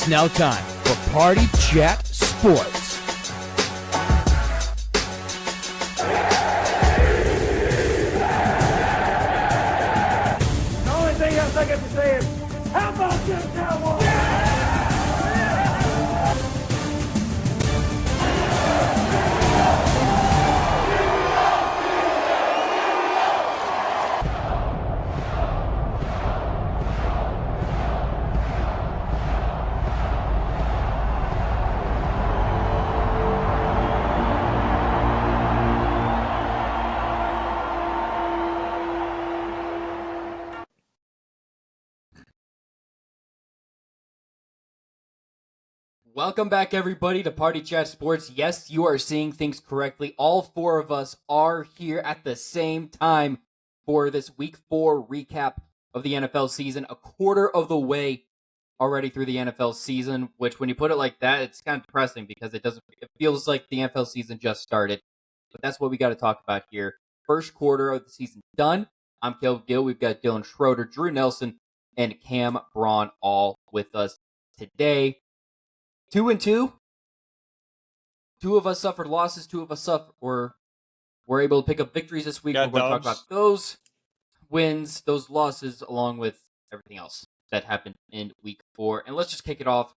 It's now time for Party Chat Sports. The only thing else I got to say is, how about this Cowboys? Welcome back, everybody, to Party Chat Sports. Yes, you are seeing things correctly. All four of us are here at the same time for this Week 4 recap of the NFL season. A quarter of the way already through the NFL season, which when you put it like that, it's kind of depressing because it feels like the NFL season just started. But that's what we got to talk about here. First quarter of the season done. I'm Caleb Gill. We've got Dylan Schroeder, Drew Nelson, and Cam Braun all with us today. 2-2. Two of us suffered losses. Two of us were able to pick up victories this week. We're going to talk about those wins, those losses, along with everything else that happened in Week 4. And let's just kick it off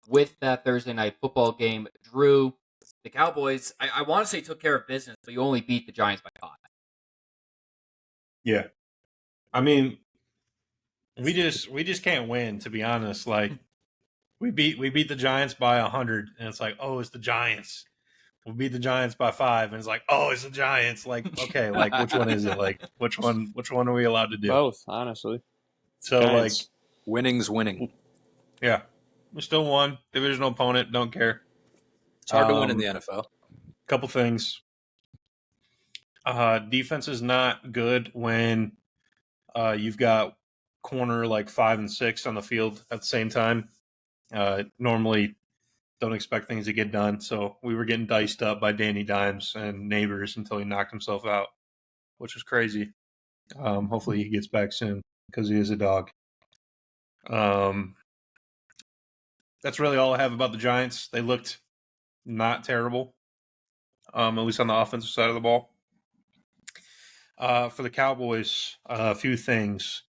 with that Thursday night football game. Drew, the Cowboys, I want to say took care of business, but you only beat the Giants by 5. Yeah. I mean, we just can't win, to be honest. Like, we beat the Giants by 100, and it's like, oh, it's the Giants. We beat the Giants by 5, and it's like, oh, it's the Giants. Like, okay, like which one is it? Like, which one are we allowed to do? Both, honestly. So Giants. like, winning's winning. Yeah, we still won. Divisional opponent, don't care. It's hard to win in the NFL. Couple things. Defense is not good when you've got corner like 5 and 6 on the field at the same time. Normally don't expect things to get done. So we were getting diced up by Danny Dimes and Neighbors until he knocked himself out, which was crazy. Hopefully he gets back soon because he is a dog. That's really all I have about the Giants. They looked not terrible, at least on the offensive side of the ball. For the Cowboys, a few things.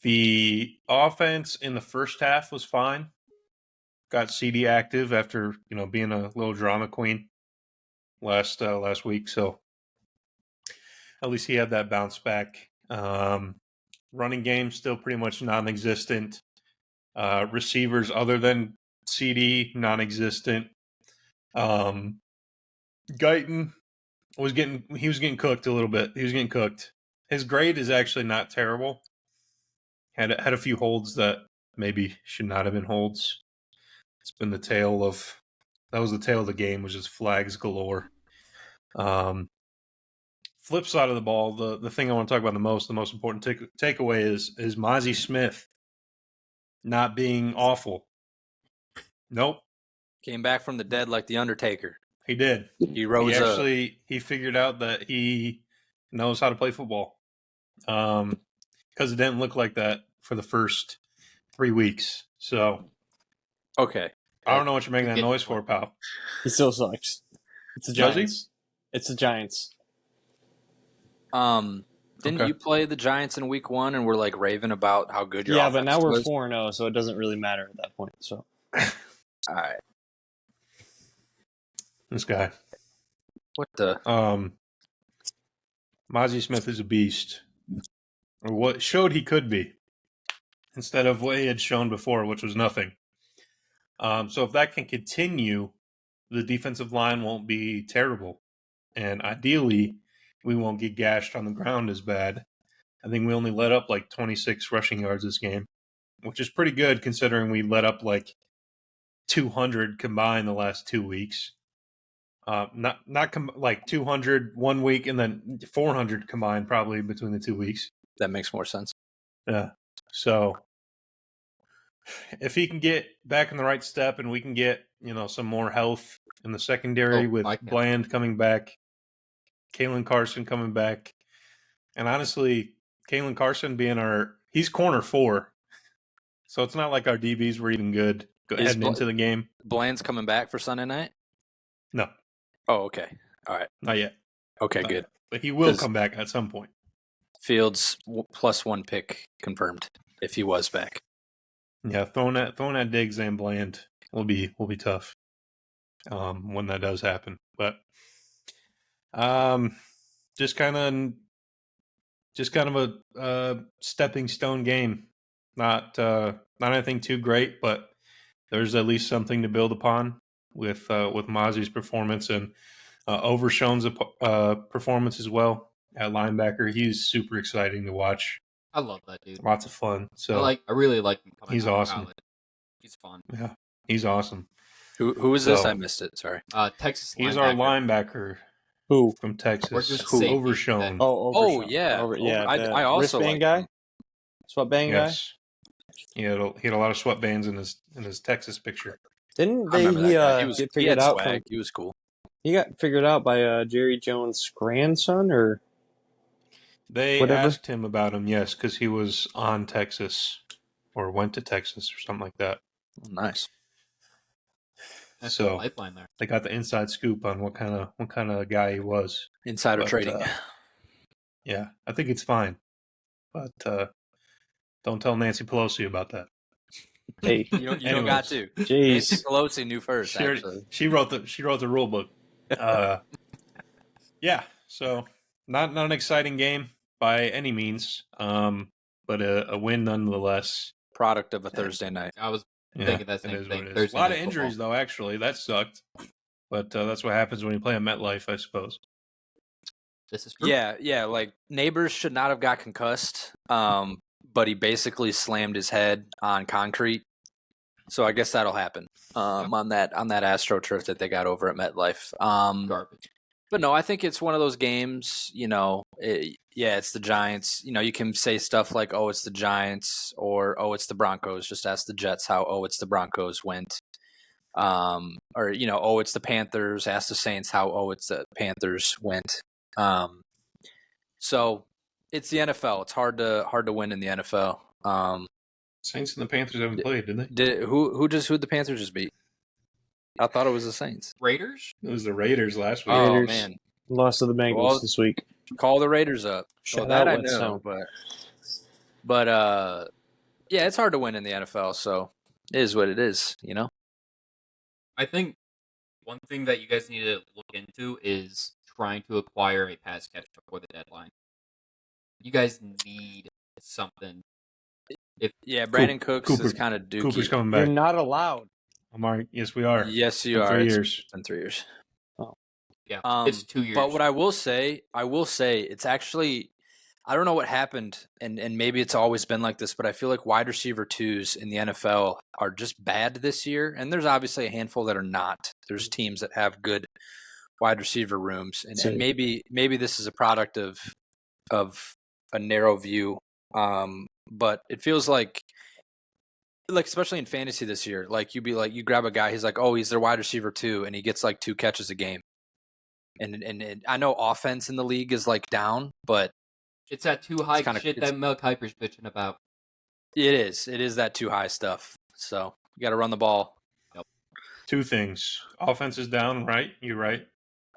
The offense in the first half was fine. Got CD active after being a little drama queen last week, so at least he had that bounce back. Running game still pretty much non-existent. Receivers other than CD non-existent. Guyton was getting cooked a little bit. He was getting cooked. His grade is actually not terrible. Had a few holds that maybe should not have been holds. It's been the tail of the game, was just flags galore. Flip side of the ball, the thing I want to talk about the most important takeaway is Mozzie Smith not being awful. Nope. Came back from the dead like the Undertaker. He did. He rose up. He figured out that he knows how to play football. Because it didn't look like that for the first 3 weeks. So, okay. I don't know what you're making that noise for, pal. He still sucks. It's the Giants. It's the Giants. Didn't you play the Giants in Week 1 and we're like raving about how good your offense but now we're was? 4-0, so it doesn't really matter at that point. So, all right. This guy. What the? Mozzie Smith is a beast. Or what showed he could be. Instead of what he had shown before, which was nothing. So if that can continue, the defensive line won't be terrible. And ideally, we won't get gashed on the ground as bad. I think we only let up like 26 rushing yards this game, which is pretty good considering we let up like 200 combined the last 2 weeks. Like 200 1 week and then 400 combined probably between the 2 weeks. That makes more sense. Yeah. So if he can get back in the right step and we can get, some more health in the secondary with Bland coming back, Kalen Carson coming back, and honestly, Kalen Carson being he's corner 4. So it's not like our DBs were even good heading into the game. Bland's coming back for Sunday night? No. Oh, okay. All right. Not yet. Okay, Not good. yet. But he will come back at some point. Fields +1 pick confirmed if he was back. Yeah, throwing at Diggs and Bland will be tough when that does happen. But just kind of a stepping stone game. Not anything too great, but there's at least something to build upon with Mozzie's performance and Overshown's performance as well at linebacker. He's super exciting to watch. I love that dude. Lots of fun. So I really like him coming he's out of awesome. college. He's fun. Yeah, he's awesome. Who is this? I missed it. Sorry. Texas. He's our linebacker. Who from Texas? Who? Overshown. Oh yeah. I also wristband guy. Sweatband guy. He had a lot of sweatbands in his Texas picture. Didn't they? Get figured out. He was cool. He got figured out by Jerry Jones' grandson, or they whatever? asked him about him. Yes, because he was on Texas or went to Texas or something like that. Oh, nice. That's so lifeline there. They got the inside scoop on what kind of guy he was. Insider trading. Yeah, I think it's fine, but don't tell Nancy Pelosi about that. Hey, you don't got to. Jeez, Nancy Pelosi knew first. She wrote the rule book. Yeah, so not an exciting game by any means, but a win nonetheless. Product of a Thursday night. I was thinking that same thing. A lot of injuries though. Actually, that sucked. But that's what happens when you play at MetLife, I suppose. This is true. Yeah. Like Neighbors should not have got concussed, but he basically slammed his head on concrete. So I guess that'll happen on that AstroTurf that they got over at MetLife. Garbage. But no, I think it's one of those games. It's the Giants. You can say stuff like, "Oh, it's the Giants," or "Oh, it's the Broncos." Just ask the Jets how "Oh, it's the Broncos" went. Or "Oh, it's the Panthers." Ask the Saints how "Oh, it's the Panthers" went. So it's the NFL. It's hard to win in the NFL. Saints and the Panthers haven't played, did they? Who'd the Panthers just beat? I thought it was the Saints. Raiders? It was the Raiders last week. Oh Raiders man, lost to the Bengals this week. Call the Raiders up. Shut that out I know, but yeah, it's hard to win in the NFL. So it is what it is. I think one thing that you guys need to look into is trying to acquire a pass catcher before the deadline. You guys need something. Brandon Cooks is kind of dookie. Cooper's coming back. You're not allowed. Yes, we are. Yes, you are. 3 years. It's been 3 years. Oh. Yeah, it's 2 years. But what I will say, it's actually, I don't know what happened, and maybe it's always been like this, but I feel like wide receiver twos in the NFL are just bad this year. And there's obviously a handful that are not. There's teams that have good wide receiver rooms, and maybe this is a product of a narrow view. But it feels like especially in fantasy this year, like you grab a guy, he's like, oh, he's their wide receiver too, and he gets like 2 catches a game. And I know offense in the league is like down, but it's that too high shit that Mel Kiper's bitching about. It is that too high stuff. So you got to run the ball. Yep. 2 things: offense is down, right? You're right.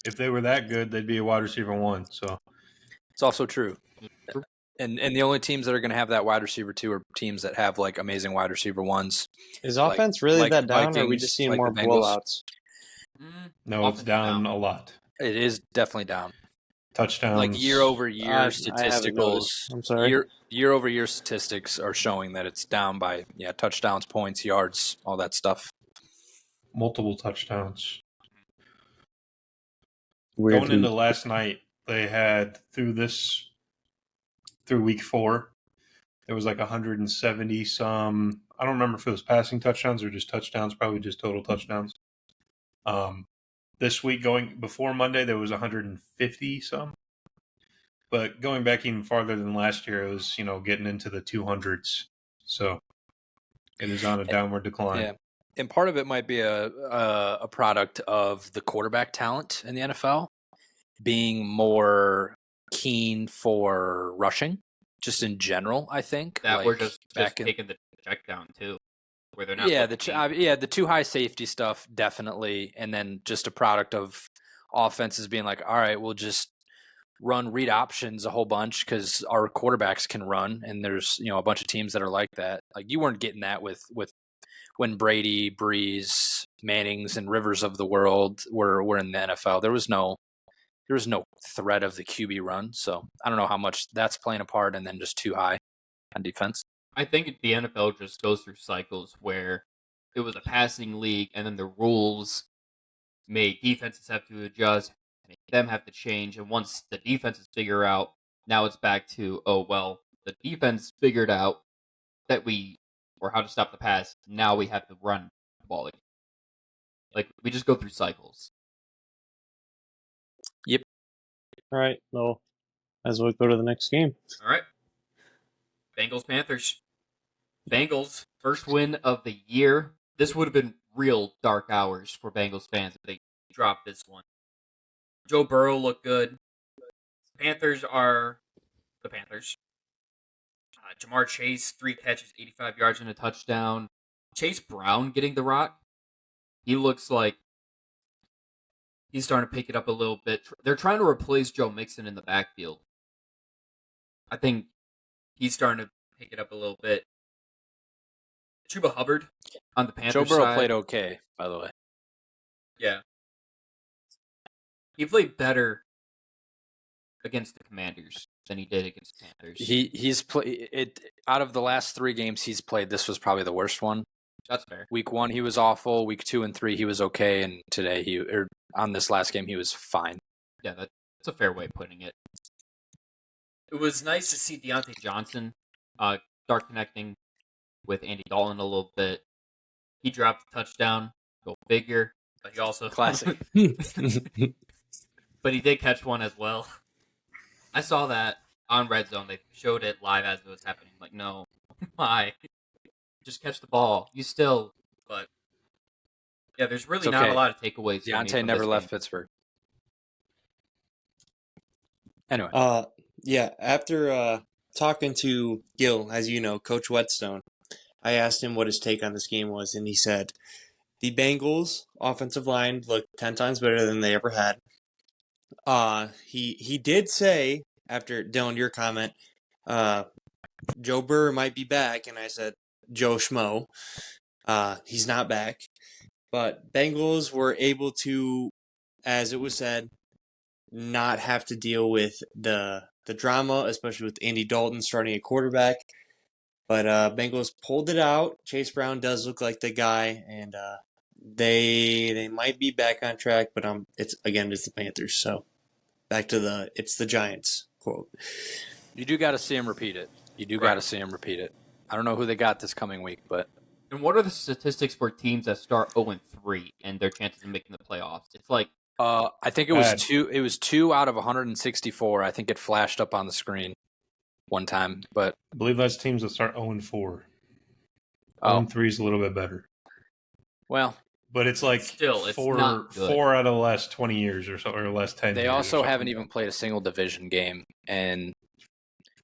If they were that good, they'd be a wide receiver 1. So it's also true. And the only teams that are going to have that wide receiver 2 are teams that have like amazing wide receiver 1s. Is offense really that down, Vikings, or are we just seeing like more blowouts? No, it's down a lot. It is definitely down. Touchdowns, like year over year statisticals. I'm sorry. Year over year statistics are showing that it's down by touchdowns, points, yards, all that stuff. Multiple touchdowns. Weird Going into last night, they had through week 4, there was like 170 some. I don't remember if it was passing touchdowns or just touchdowns. Probably just total touchdowns. This week, going before Monday, there was 150 some. But going back even farther than last year, it was getting into the 200s. So it is on a downward decline. Yeah, and part of it might be a product of the quarterback talent in the NFL being more keen for rushing, just in general. I think that we're just taking the check down too, where they're not. Yeah, looking the too high safety stuff definitely, and then just a product of offenses being like, all right, we'll just run read options a whole bunch because our quarterbacks can run, and there's a bunch of teams that are like that. Like you weren't getting that with when Brady, Breeze, Mannings, and Rivers of the world were in the NFL. There was no threat of the QB run, so I don't know how much that's playing a part, and then just too high on defense. I think the NFL just goes through cycles where it was a passing league, and then the rules made defenses have to adjust, make them have to change, and once the defenses figure out, now it's back to, oh, well, the defense figured out or how to stop the pass, now we have to run the ball again. Like, we just go through cycles. Yep. All right, well, as we go to the next game. All right. Bengals-Panthers. Bengals, first win of the year. This would have been real dark hours for Bengals fans if they dropped this one. Joe Burrow looked good. Panthers are the Panthers. Jamar Chase, 3 catches, 85 yards and a touchdown. Chase Brown getting the rock. He looks like he's starting to pick it up a little bit. They're trying to replace Joe Mixon in the backfield. I think he's starting to pick it up a little bit. Chuba Hubbard on the Panthers Joe Burrow side. played okay, by the way. Yeah. He played better against the Commanders than he did against the Panthers. He's played it out of the last 3 games he's played. This was probably the worst one. That's fair. Week 1 he was awful. Week 2 and 3 he was okay, and today on this last game he was fine. Yeah, that's a fair way of putting it. It was nice to see Deontay Johnson start connecting with Andy Dalton a little bit. He dropped a touchdown. Go figure. But he also Classic. But he did catch one as well. I saw that on Red Zone. They showed it live as it was happening. Like, no, why? Just catch the ball. But yeah, there's really not a lot of takeaways. Deontay never left Pittsburgh. Anyway. Yeah, after talking to Gil, as you know, Coach Whetstone, I asked him what his take on this game was, and he said the Bengals' offensive line looked 10 times better than they ever had. He did say, after, Dylan, your comment, Joe Burrow might be back, and I said, Joe Schmo. He's not back. But Bengals were able to, as it was said, not have to deal with the drama, especially with Andy Dalton starting at quarterback. But Bengals pulled it out. Chase Brown does look like the guy, and they might be back on track. But it's the Panthers. So back to it's the Giants quote. You do got to see him repeat it. I don't know who they got this coming week, but. And what are the statistics for teams that start 0-3 and their chances of making the playoffs? It's like I think it was 2. It was 2 out of 164. I think it flashed up on the screen one time, but I believe that's teams that start 0-4. Oh. 0-3 is a little bit better. Well, but it's like still, it's four not good. 4 out of the last 20 years or so, or last 10 they years. also haven't even played a single division game, and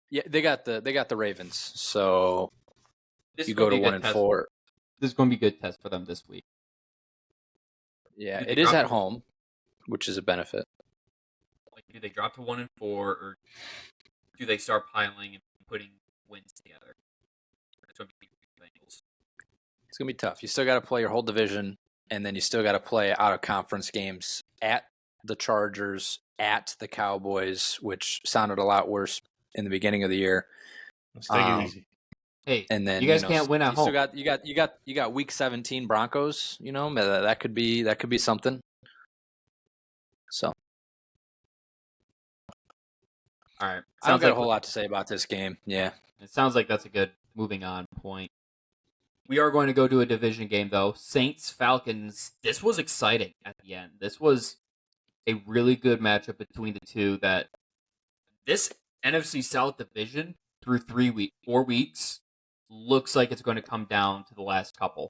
yeah, they got the Ravens. So this you go to 1-4. This is going to be a good test for them this week. Yeah, it is at home, which is a benefit. Like, do they drop to 1-4, or do they start piling and putting wins together? That's going to be the Bengals. It's going to be tough. You still got to play your whole division, and then you still got to play out-of-conference games at the Chargers, at the Cowboys, which sounded a lot worse in the beginning of the year. Let's take it easy. Hey, and then you guys can't win at home. You got Week 17 Broncos. That could be something. So, all right. I don't got a whole lot to say about this game. Yeah, it sounds like that's a good moving on point. We are going to go to a division game though. Saints Falcons. This was exciting at the end. This was a really good matchup between the two. That this NFC South division through 4 weeks looks like it's going to come down to the last couple.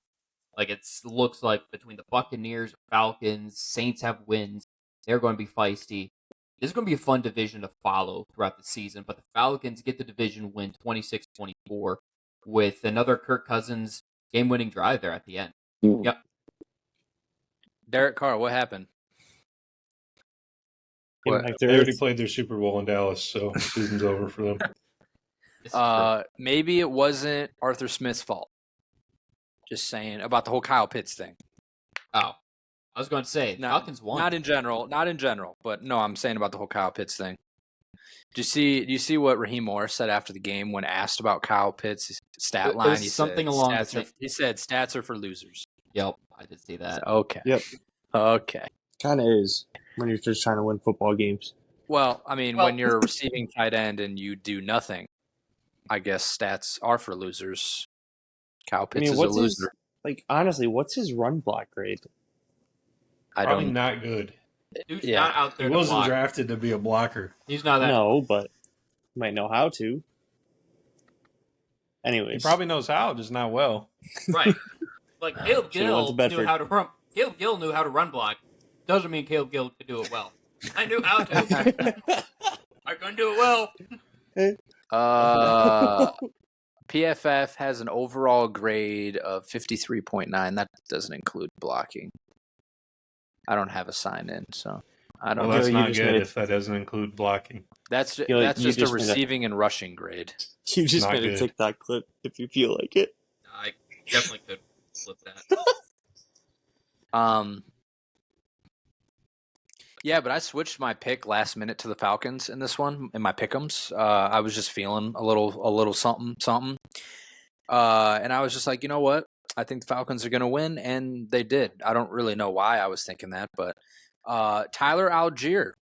Like it looks like between the Buccaneers, Falcons, Saints have wins. They're going to be feisty. This is going to be a fun division to follow throughout the season, but the Falcons get the division win 26-24. with another Kirk Cousins game-winning drive there at the end. Mm. Yep. Derek Carr, what happened? Came What? back They to already earth. played their Super Bowl in Dallas, so season's over for them. This is true. Maybe it wasn't Arthur Smith's fault. Just saying about the whole Kyle Pitts thing. Oh, I was going to say Falcons won. Not in general, but no, I'm saying about the whole Kyle Pitts thing. Do you see what Raheem Morris said after the game when asked about Kyle Pitts' stat It line? was something along the same. He said stats are for losers. Yep, I did see that. Okay. Yep. Okay. Kind of is when you're just trying to win football games. Well, I mean, when you're a receiving tight end and you do nothing, I guess stats are for losers. Kyle Pitts is a loser. Honestly, what's his run block grade? I Probably don't. not good. Dude's Yeah. not out He there to wasn't block. drafted to be a blocker. He's not that. No, but might know how to. He Anyways, probably knows how, just not well. Right. Like Caleb Should've went to Gill knew Bedford. how to run. Caleb Gill knew how to run block. Doesn't mean Caleb Gill could do it well. I knew how to. I couldn't do it well. PFF has an overall grade of 53.9. That doesn't include blocking. I don't have a sign in, so I don't Well, know. that's you not just good made it- if that doesn't include blocking. That's you just a just made a- receiving and rushing grade. you just Not made a good. TikTok clip if you feel like it. I definitely could flip that. Yeah, but I switched my pick last minute to the Falcons in this one in my pick'ems. I was just feeling a little something. And I was just like, you know what? I think the Falcons are going to win, and they did. I don't really know why I was thinking that, but Tyler Algier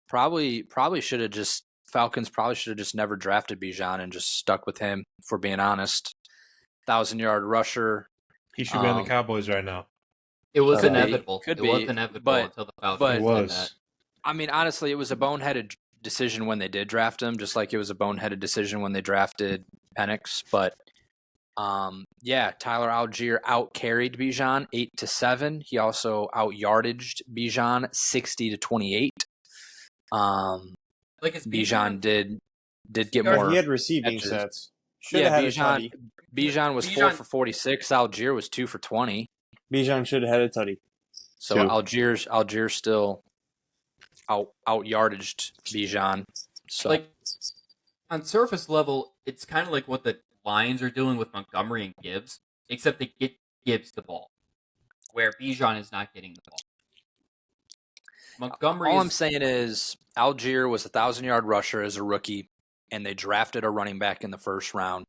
Falcons probably should have just never drafted Bijan and just stuck with him, for being honest. 1,000-yard rusher. He should be on the Cowboys right now. It was Could be. inevitable. Could It be, was inevitable but- until the Falcons but- did It that. was. I mean, honestly, it was a boneheaded decision when they did draft him, just like it was a boneheaded decision when they drafted Penix. But yeah, Tyler Algier out-carried Bijan 8-7. He also out-yardaged Bijan 60-28. Like it's Bijan did get Or more. He had receiving catches. sets. Should Yeah, have had a tutty. Bijan was 4 for 46. Algier was 2 for 20. Bijan should have had a tutty. So Two. Algier still out-yardaged Bijan. So like on surface level, it's kind of like what the Lions are doing with Montgomery and Gibbs, except they get Gibbs the ball, where Bijan is not getting the ball. Montgomery. all I'm saying is Algier was a 1,000-yard rusher as a rookie, and they drafted a running back in the first round.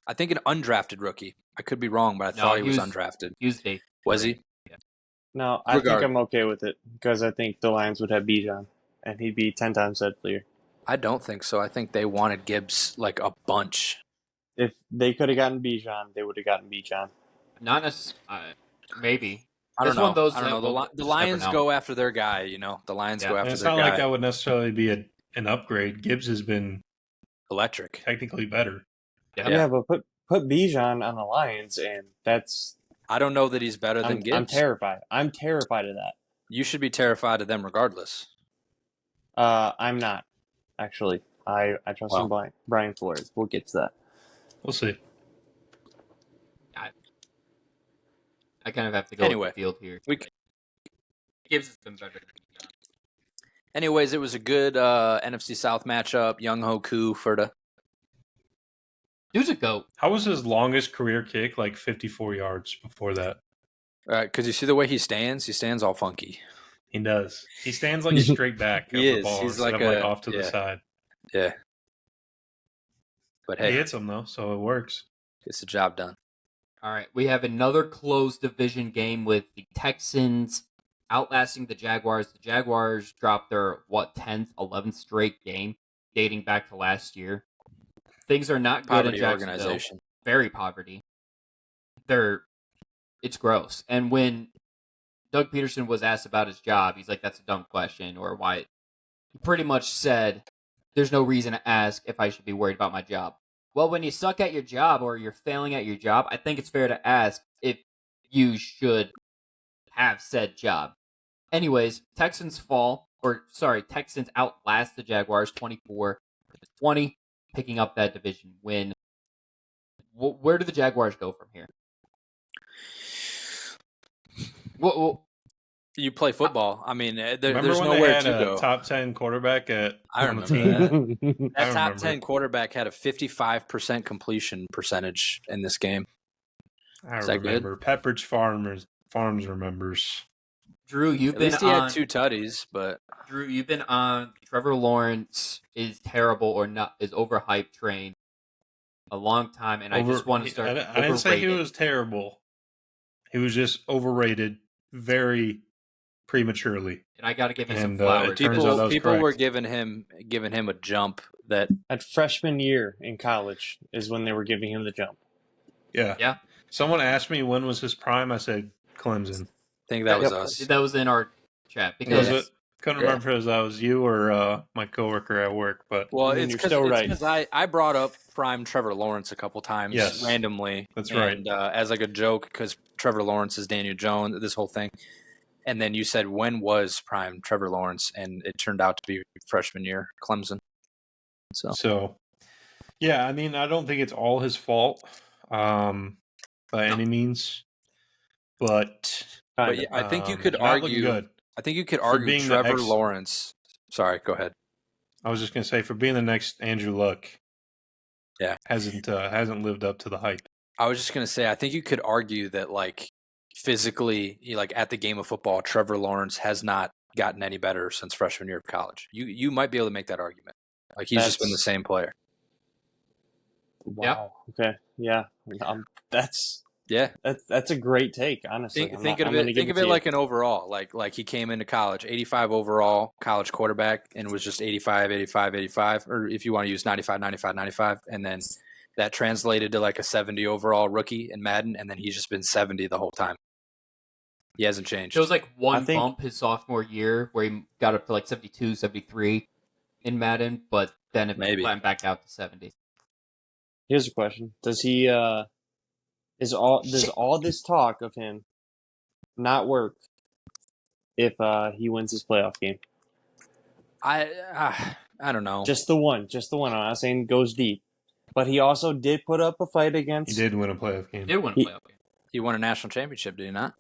I think an undrafted rookie. I could be wrong, but I thought he was undrafted. Tuesday. Was he? No, I think Regard- I'm okay with it because I think the Lions would have Bijan, and he'd be 10 times that player. I don't think so. I think they wanted Gibbs like a bunch. If they could have gotten Bijan, they would have gotten Bijan. Not necessarily. Maybe. I don't It's know. one of those I don't that know. we'll The just Lions never know. go after their guy. You know, the Lions Yeah. go And after it's their not guy. like that would necessarily be an upgrade. Gibbs has been Electric. technically better. Yeah, but put Bijan on the Lions, and that's I don't know that he's better than Gibbs. I'm terrified. I'm terrified of that. You should be terrified of them regardless. I'm not actually. I trust in Brian Flores. We'll get to that. We'll see. I kind of have to go Anyway, with the field here. we- Gibbs has been better than Bijan. Anyways, it was a good NFC South matchup. Young Hoku for the Dude's a goat. How was his longest career kick? Like 54 yards before that. because you see the way he stands. He stands all funky. He does. He stands like straight back of He the is. ball He's instead like of like a- off to the yeah. side. Yeah. But He hey, hits him though, so it works. gets the job done. All right, we have another close division game with the Texans outlasting the Jaguars. The Jaguars dropped their 10th, 11th straight game, dating back to last year. Things are not good in Poverty Jacksonville. organization. Very poverty. It's gross. And when Doug Peterson was asked about his job, he's like, "That's a dumb question," or why. He pretty much said, "There's no reason to ask if I should be worried about my job." Well, when you suck at your job or you're failing at your job, I think it's fair to ask if you should have said job. Anyways, Texans outlast the Jaguars 24-20, picking up that division win. where do the Jaguars go from here? Well, You play football. I mean, Remember there's when nowhere they had to a go. top 10 quarterback at I on the remember team? that. I That top remember. 10 quarterback had a 55% completion percentage in this game. I Is that good? remember. Pepperidge Farms remembers. Drew, you've At been least he on. had 2 tutties, but Drew, you've been on Trevor Lawrence is terrible or not is overhyped train a long time, and I just want to start. I didn't say he overrated. was terrible. He was just overrated very prematurely. And I got to give you some And, flowers. it turns out that was people were correct. giving him a jump that At freshman year in college is when they were giving him the jump. Yeah. Yeah. Someone asked me when was his prime. I said Clemson. I think that was Yep. us. That was in our chat Was because it? Couldn't remember if that was you or my coworker at work, but Well, I mean, it's you're because still right. I brought up prime Trevor Lawrence a couple times Yes. randomly. That's right. And as like a joke, because Trevor Lawrence is Daniel Jones, this whole thing. And then you said, when was prime Trevor Lawrence? And it turned out to be freshman year, Clemson. So, yeah, I mean, I don't think it's all his fault by any means, but But yeah, I think you could not looking argue. good. I think you could For argue being the Trevor Lawrence. Sorry, go ahead. I was just gonna say for being the next Andrew Luck, Yeah. hasn't lived up to the hype. I was just gonna say, I think you could argue that like physically, like at the game of football, Trevor Lawrence has not gotten any better since freshman year of college. You might be able to make that argument. Like he's just been the same player. Wow. Okay. Yeah. That's Yeah. a great take. Honestly, Think of it like an overall. Like he came into college, 85 overall college quarterback, and was just 85, 85, 85, or if you want to use 95, 95, 95, and then that translated to like a 70 overall rookie in Madden, and then he's just been 70 the whole time. He hasn't changed. There was like one I think- bump his sophomore year where he got up to like 72, 73 in Madden, but then it Maybe. flattened back out to 70. Here's a question: does he does all this talk of him not work if he wins his playoff game? I don't know. Just the one. I'm not saying goes deep, but he also did put up a fight He against. did win a playoff game. He did win a He- playoff game. He won a national championship, did he not?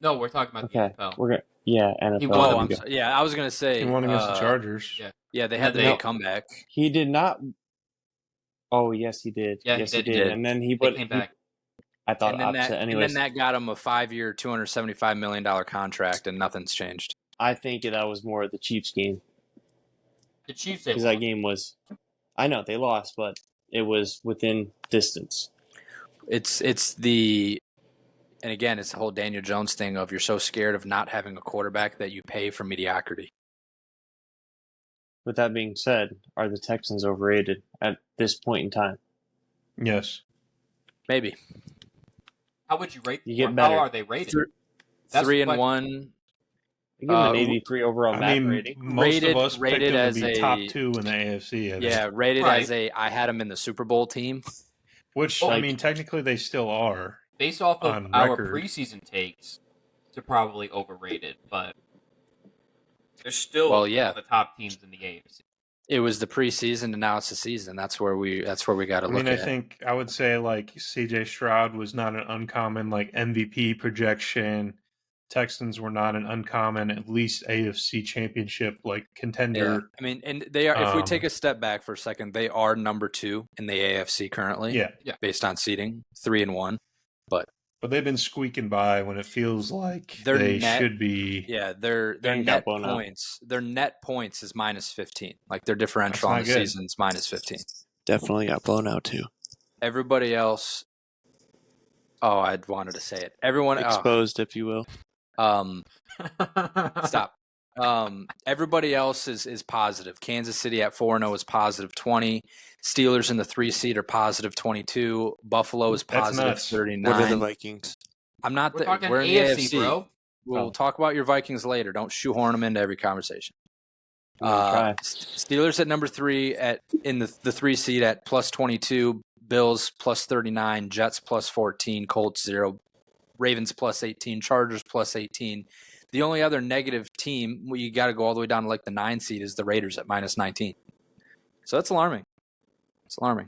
No, we're talking about Okay, the NFL. we're gonna NFL. He won Oh, the- I'm sorry. Yeah, I was gonna say He won against the Chargers. yeah. Yeah, they had the No. big comeback. He did not. Oh yes, he did. Yeah, he yes, he did. did. And then he They came back. I thought And then opposite. that, Anyways, and then that got him a 5-year, $275 million contract, and nothing's changed. I think that was more of the Chiefs game The Chiefs, because that game was. I know they lost, but it was within distance. It's the, and again, it's the whole Daniel Jones thing of you're so scared of not having a quarterback that you pay for mediocrity. With that being said, are the Texans overrated at this point in time? Yes. Maybe How would you rate You get them? better. How are they rated? That's 3-1. I give him an 83 overall I Madden mean, rating. most of us picked rated him as to be a- top 2 in the AFC. I think. Yeah, rated Right. as I had him in the Super Bowl team. Which, I mean, technically they still are. Based off of On our record. preseason takes, they're probably overrated, but they're still Well, yeah. one of the top teams in the AFC. It was the preseason, and now it's the season. That's where we got to I look mean, at. I think I would say like CJ Stroud was not an uncommon like MVP projection. Texans were not an uncommon, at least AFC championship like contender. Yeah. I mean, and they are. If we Um, take a step back for a second, they are number 2 in the AFC currently. Yeah. Based on seeding, 3-1. But they've been squeaking by when it feels like Their they net- should be. Yeah, their And got net blown out. points. Their net points is -15. Like their differential That's on the not good. season is -15. Definitely got blown out too. Everybody else. Oh, I wanted to say it. Everyone. Exposed, if you will. Stop. Everybody else is positive. Kansas City at 4-0 is positive 20. Steelers in the 3 seed are positive 22. Buffalo is That's positive nuts. 39. What are the Vikings? I'm not. We're talking We're in AFC, the AFC, bro. We'll talk about your Vikings later. Don't shoehorn them into every conversation. I'm gonna try. Steelers at number 3 in the 3 seed at plus 22. Bills plus 39. Jets plus 14. Colts 0. Ravens plus 18. Chargers plus 18. The only other negative team, you got to go all the way down to like the 9 seed, is the Raiders at -19. So that's alarming. It's alarming.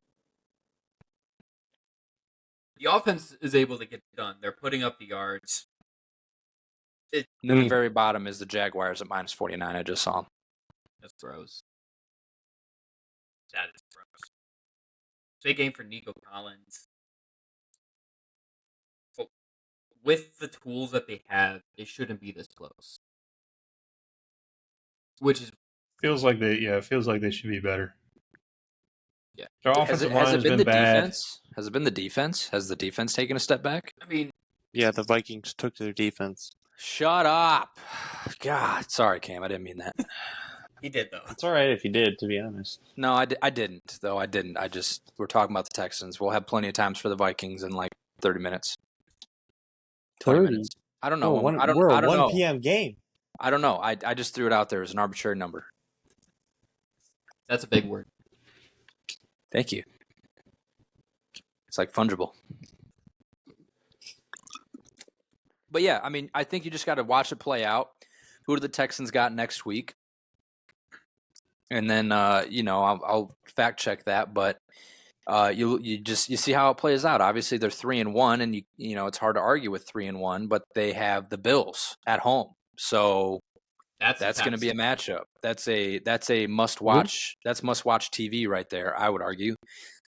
The offense is able to get it done. They're putting up the yards. And then the very bottom is the Jaguars at minus 49. I just saw them. That's gross. That is gross. Big game for Nico Collins. But with the tools that they have, they shouldn't be this close. Which is feels like they should be better. Yeah. Their offensive line has been bad. Defense? Has it been the defense? Has the defense taken a step back? I mean, Yeah, the Vikings took their defense. Shut up. God, sorry, Cam. I didn't mean that. he did though. It's all right if you did, to be honest. No, I didn't, though. I didn't. We're talking about the Texans. We'll have plenty of times for the Vikings in like 30 minutes. 20 minutes. I don't know. Oh, I don't we're a 1 know. p.m. game. I don't know. I just threw it out there as an arbitrary number. That's a big word. Thank you. It's like fungible. But yeah, I mean, I think you just got to watch it play out. Who do the Texans got next week? And then, I'll fact check that. But you see how it plays out. Obviously, they're 3-1, and it's hard to argue with 3-1. But they have the Bills at home, so that's going to be a matchup. That's a must watch. That's must watch TV right there. I would argue.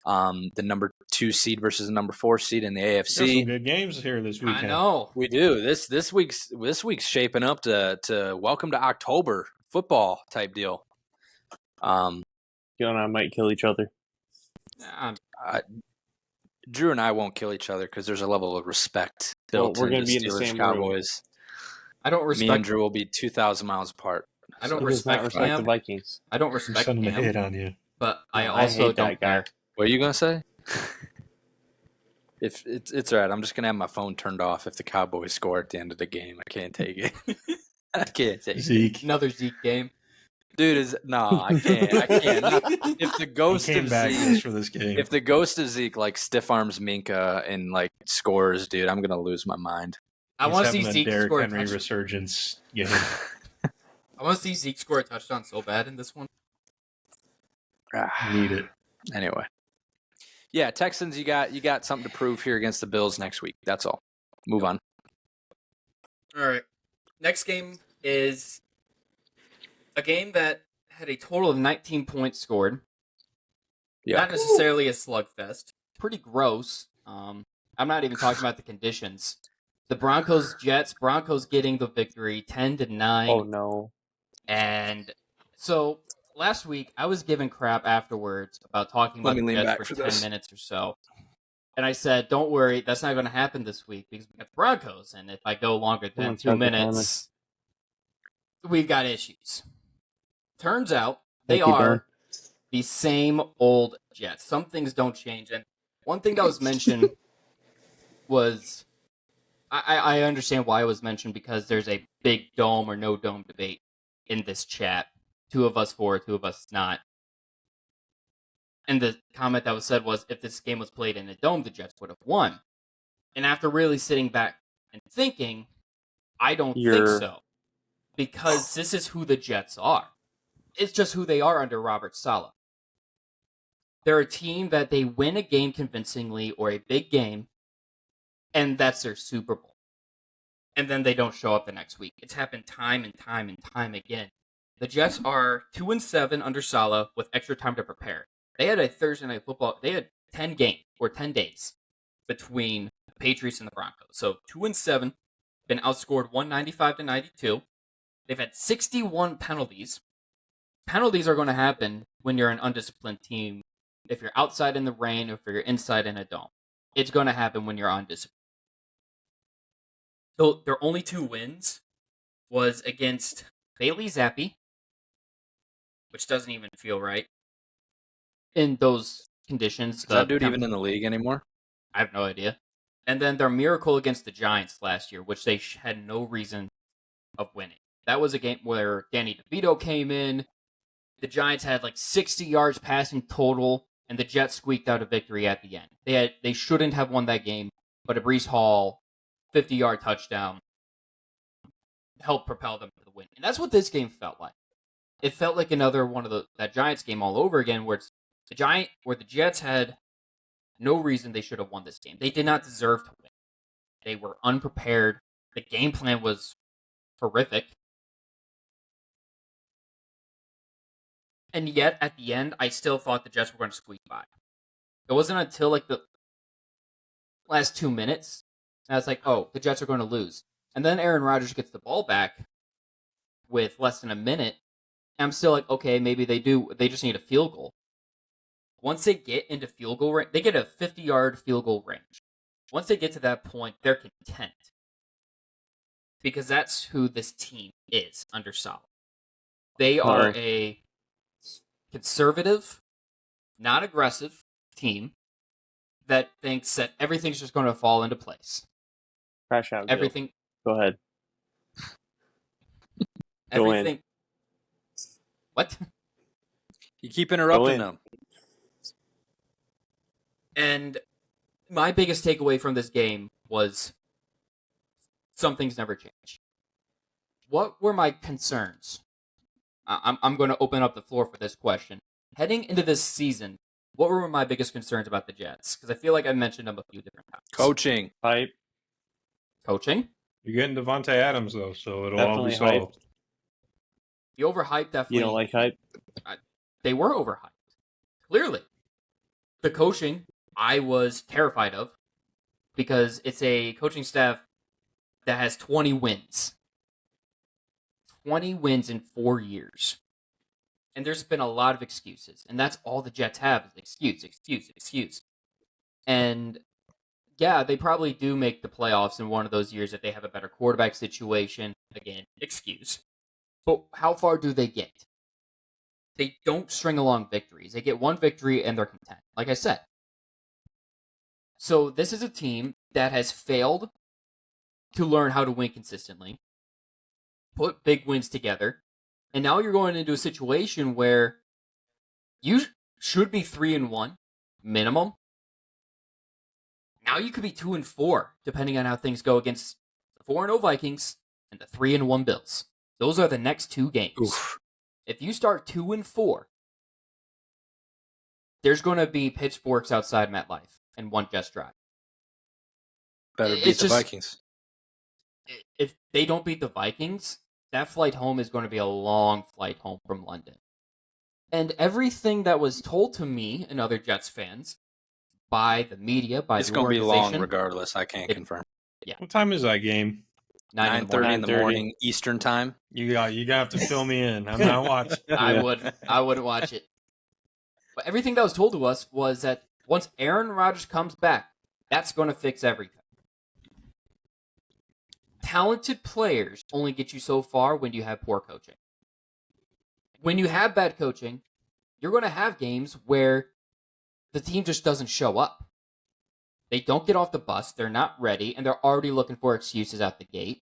The number 2 seed versus the number 4 seed in the AFC. There's some good games here this weekend. I know we do. This week's shaping up to welcome to October football type deal. You and I might kill each other. Drew and I won't kill each other because there's a level of respect Well, built we're going into to be in the Steelers same Cowboys. I don't Me respect. and Drew will be 2,000 miles apart. I don't He does not respect respect Cam. the Vikings. I don't I'm respect sending a Cam, hit on you. but I I also hate don't that guy. care. What are you gonna say? If it's all right, I'm just gonna have my phone turned off if the Cowboys score at the end of the game. I can't take it. I can't take it. Zeke. Another Zeke game. Dude, I can't. If the He ghost came of back Zeke, just for this game. if the ghost of Zeke like stiff arms Minka and like scores, dude, I'm gonna lose my mind. I He's want to see having a Zeke Derrick score a Henry touchdown. resurgence. Yeah. I want to see Zeke score a touchdown so bad in this one. Need it. Anyway, yeah, Texans, you got something to prove here against the Bills next week. That's all. Move on. All right. Next game is a game that had a total of 19 points scored. Yeah. Not necessarily a slugfest. Pretty gross. I'm not even talking about the conditions. The Broncos-Jets. Broncos getting the victory 10-9. Oh, no. And so last week I was given crap afterwards about talking Let about me the lean Jets back for for 10 this. minutes or so. And I said, don't worry, that's not going to happen this week because we got the Broncos. And if I go longer than 2 minutes, we've got issues. Turns out they Thank you, are Ben. the same old Jets. Some things don't change. And one thing that was mentioned was, I understand why it was mentioned because there's a big dome or no dome debate in this chat. 2 of us for, 2 of us not. And the comment that was said was, if this game was played in a dome, the Jets would have won. And after really sitting back and thinking, I don't think so. Because this is who the Jets are. It's just who they are under Robert Saleh. They're a team that they win a game convincingly or a big game, and that's their Super Bowl. And then they don't show up the next week. It's happened time and time and time again. The Jets are 2-7 under Saleh with extra time to prepare. They had a Thursday night football. They had 10 days between the Patriots and the Broncos. So 2-7, been outscored 195-92. They've had 61 penalties. Penalties are going to happen when you're an undisciplined team. If you're outside in the rain, or if you're inside in a dome, it's going to happen when you're undisciplined. So their only 2 wins was against Bailey Zappi, which doesn't even feel right in those conditions. Is that dude even in the league anymore? I have no idea. And then their miracle against the Giants last year, which they had no reason of winning. That was a game where Danny DeVito came in. The Giants had like 60 yards passing total, and the Jets squeaked out a victory at the end. They shouldn't have won that game, but a Breece Hall 50-yard touchdown helped propel them to the win. And that's what this game felt like. It felt like another one of that Giants game all over again, where the Jets had no reason they should have won this game. They did not deserve to win. They were unprepared. The game plan was horrific. And yet, at the end, I still thought the Jets were going to squeak by. It wasn't until like the last 2 minutes, and I was like, oh, the Jets are going to lose. And then Aaron Rodgers gets the ball back with less than a minute. And I'm still like, okay, maybe they do. They just need a field goal. Once they get into field goal range, they get a 50-yard field goal range. Once they get to that point, they're content. Because that's who this team is under Saleh. They are a conservative, not aggressive team that thinks that everything's just going to fall into place. Crash out. Everything. Go ahead. Everything. What? You keep interrupting them. And my biggest takeaway from this game was some things never change. What were my concerns? I'm going to open up the floor for this question. Heading into this season, what were my biggest concerns about the Jets? Because I feel like I mentioned them a few different times. Coaching. Hype. Coaching? You're getting Devontae Adams, though, so it'll all be Definitely solved. The overhype definitely. You don't like hype? They were overhyped. Clearly. The coaching, I was terrified of because it's a coaching staff that has 20 wins. 20 wins in 4 years. And there's been a lot of excuses. And that's all the Jets have is excuse. And yeah, they probably do make the playoffs in one of those years if they have a better quarterback situation. Again, excuse. But how far do they get? They don't string along victories. They get one victory and they're content, like I said. So this is a team that has failed to learn how to win consistently, put big wins together, and now you're going into a situation where you should be 3-1 minimum. Now you could be 2-4, depending on how things go against the 4-0 Vikings and the 3-1 Bills. Those are the next 2 games. Oof. If you start 2-4, there's going to be pitchforks outside MetLife and one Jets drive. Better beat the Vikings. If they don't beat the Vikings, that flight home is going to be a long flight home from London. And everything that was told to me and other Jets fans by the media, by It's the going to be organization, long regardless. I can't confirm. What time is that game? 9:30 in the morning Eastern time. You have to fill me in. I'm not watching. I wouldn't watch it. But everything that was told to us was that once Aaron Rodgers comes back, that's going to fix everything. Talented players only get you so far when you have poor coaching. When you have bad coaching, you're going to have games where the team just doesn't show up. They don't get off the bus, they're not ready, and they're already looking for excuses out the gate.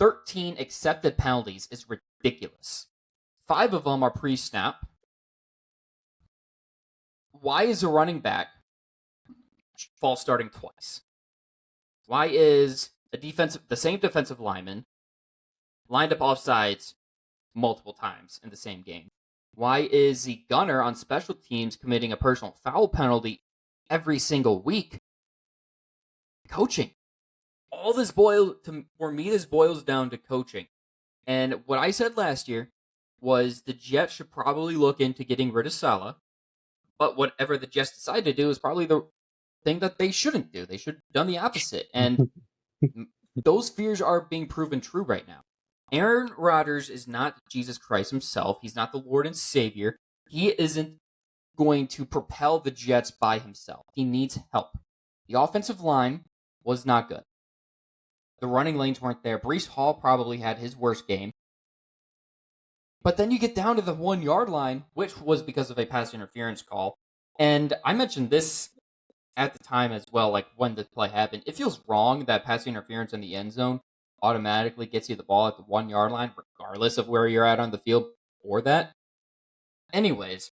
13 accepted penalties is ridiculous. 5 of them are pre-snap. Why is a running back false starting twice? Why is the same defensive lineman lined up offsides multiple times in the same game? Why is the gunner on special teams committing a personal foul penalty every single week? Coaching. All this for me, this boils down to coaching. And what I said last year was the Jets should probably look into getting rid of Saleh. But whatever the Jets decide to do is probably the thing that they shouldn't do. They should have done the opposite. And those fears are being proven true right now. Aaron Rodgers is not Jesus Christ himself. He's not the Lord and Savior. He isn't going to propel the Jets by himself. He needs help. The offensive line was not good. The running lanes weren't there. Breece Hall probably had his worst game. But then you get down to the 1-yard line, which was because of a pass interference call. And I mentioned this at the time as well, like when the play happened. It feels wrong that pass interference in the end zone automatically gets you the ball at the 1-yard line, regardless of where you're at on the field for that. Anyways,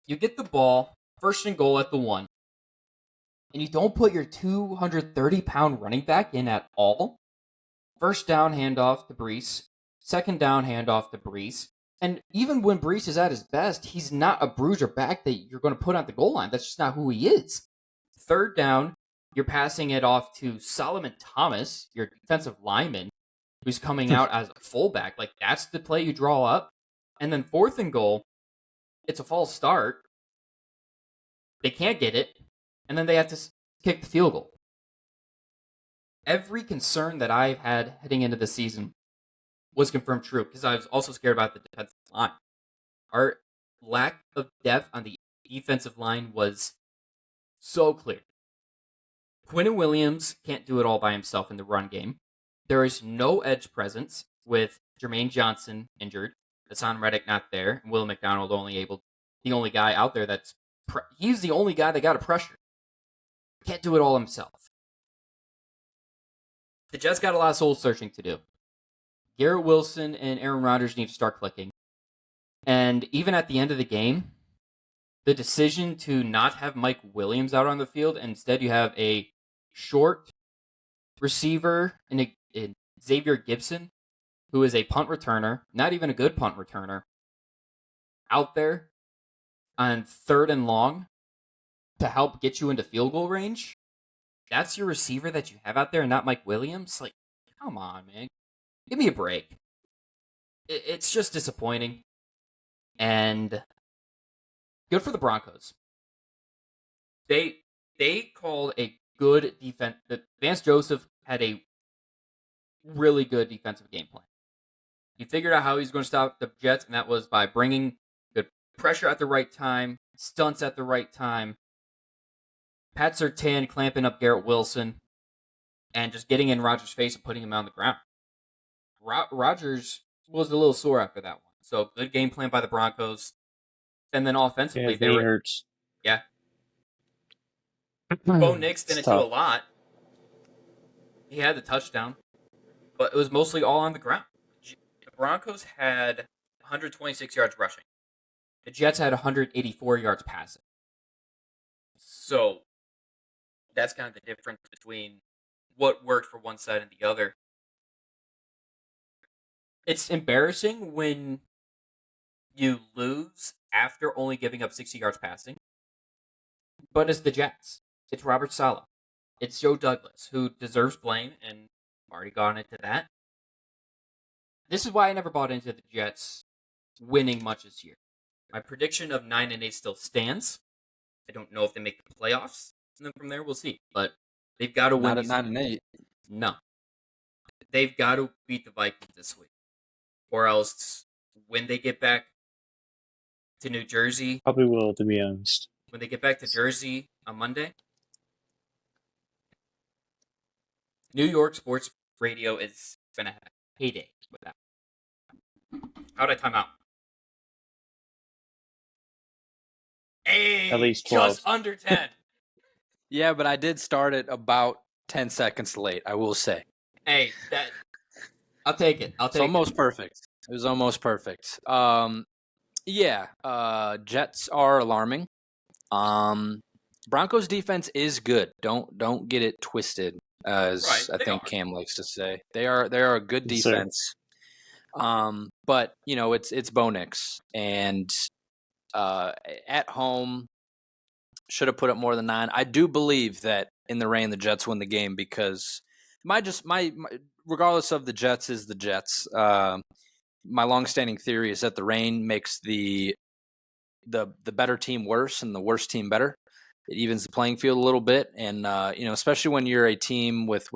you get the ball, 1st and goal at the 1, and you don't put your 230-pound running back in at all. 1st down handoff to Breece, 2nd down handoff to Breece. And even when Breece is at his best, he's not a bruiser back that you're going to put on the goal line. That's just not who he is. Third down, you're passing it off to Solomon Thomas, your defensive lineman, who's coming out as a fullback. Like, that's the play you draw up. And then fourth and goal, it's a false start. They can't get it. And then they have to kick the field goal. Every concern that I've had heading into the season was confirmed true, because I was also scared about the defensive line. Our lack of depth on the defensive line was so clear. Quinnen Williams can't do it all by himself in the run game. There is no edge presence with Jermaine Johnson injured, Hassan Reddick not there, and Will McDonald the only guy out there he's the only guy that got a pressure. Can't do it all himself. The Jets got a lot of soul searching to do. Garrett Wilson and Aaron Rodgers need to start clicking. And even at the end of the game, the decision to not have Mike Williams out on the field, and instead you have a short receiver in Xavier Gibson, who is a punt returner, not even a good punt returner, out there on 3rd and long to help get you into field goal range. That's your receiver that you have out there and not Mike Williams? Like, come on, man. Give me a break. It's just disappointing. And good for the Broncos. They called a good defense. Vance Joseph had a really good defensive game plan. He figured out how he's going to stop the Jets, and that was by bringing good pressure at the right time, stunts at the right time, Pat Surtain clamping up Garrett Wilson, and just getting in Rodgers' face and putting him on the ground. Rodgers was a little sore after that one. So good game plan by the Broncos. And then offensively, they hurts. Yeah. Bo Nix didn't do a lot. He had the touchdown, but it was mostly all on the ground. The Broncos had 126 yards rushing. The Jets had 184 yards passing. So that's kind of the difference between what worked for one side and the other. It's embarrassing when you lose after only giving up 60 yards passing. But it's the Jets. It's Robert Saleh. It's Joe Douglas, who deserves blame, and I've already gone into that. This is why I never bought into the Jets winning much this year. My prediction of 9-8 still stands. I don't know if they make the playoffs, and then from there we'll see. But they've got to win. Not at 9-8. No. They've got to beat the Vikings this week. Or else, when they get back to New Jersey... Probably will, to be honest. When they get back to Jersey on Monday, New York sports radio is going to have a heyday with that. How'd I time out? Hey, At least 12. just under 10. Yeah, but I did start it about 10 seconds late, I will say. Hey, I'll take it. It's almost perfect. It was almost perfect. Jets are alarming. Broncos defense is good. Don't get it twisted, as I think Cam likes to say. They are a good defense. But it's Bo Nix, and at home should have put up more than 9. I do believe that in the rain the Jets win the game, because my regardless of the Jets is the Jets. My longstanding theory is that the rain makes the better team worse and the worst team better. It evens the playing field a little bit, and especially when you're a team with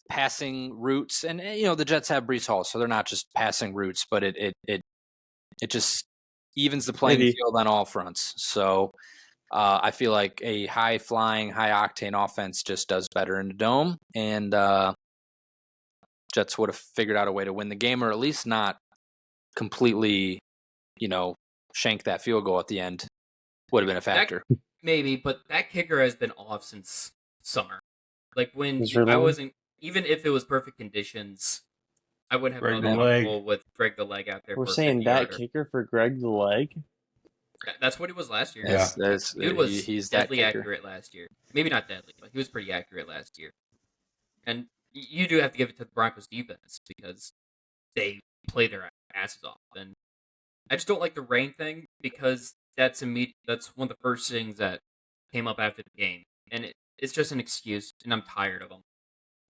passing routes, and the Jets have Breece Hall, so they're not just passing routes, but it just evens the playing field on all fronts. So I feel like a high flying, high octane offense just does better in the dome, and Jets would have figured out a way to win the game, or at least not completely, shank that field goal at the end. Would have been a factor. Maybe, but that kicker has been off since summer. Like when I wasn't, even if it was perfect conditions, I wouldn't have gone comfortable with Greg the Leg out there. We're saying that kicker for Greg the Leg? That's what he was last year. Yeah. He's deadly that accurate last year. Maybe not deadly, but he was pretty accurate last year. And you do have to give it to the Broncos defense, because they play their asses off. And I just don't like the rain thing, because that's one of the first things that came up after the game, and it's just an excuse, and I'm tired of them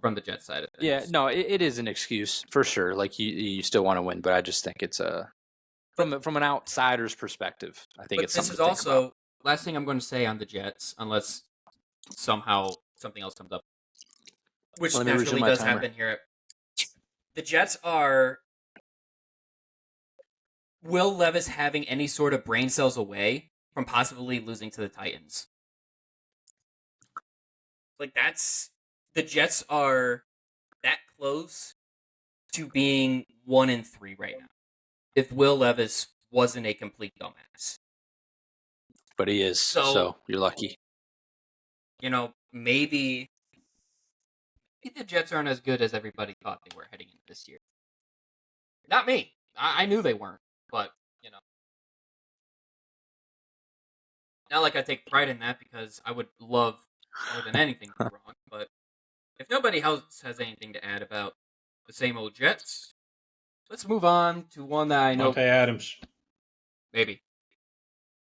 from the Jets side of things. Yeah, no, it is an excuse for sure. Like you still want to win, but I just think it's from an outsider's perspective. I think But it's this something is to think also about. last thing I'm going to say on the Jets, unless somehow something else comes up, which Let me resume naturally my does timer. happen here. The Jets are Will Levis having any sort of brain cells away from possibly losing to the Titans. Like the Jets are that close to being 1-3 right now. If Will Levis wasn't a complete dumbass. But he is, so you're lucky. Maybe the Jets aren't as good as everybody thought they were heading into this year. Not me. I knew they weren't, but, not like I take pride in that because I would love more than anything to be wrong, but if nobody else has anything to add about the same old Jets, let's move on to one that I know. Monte Adams. Maybe.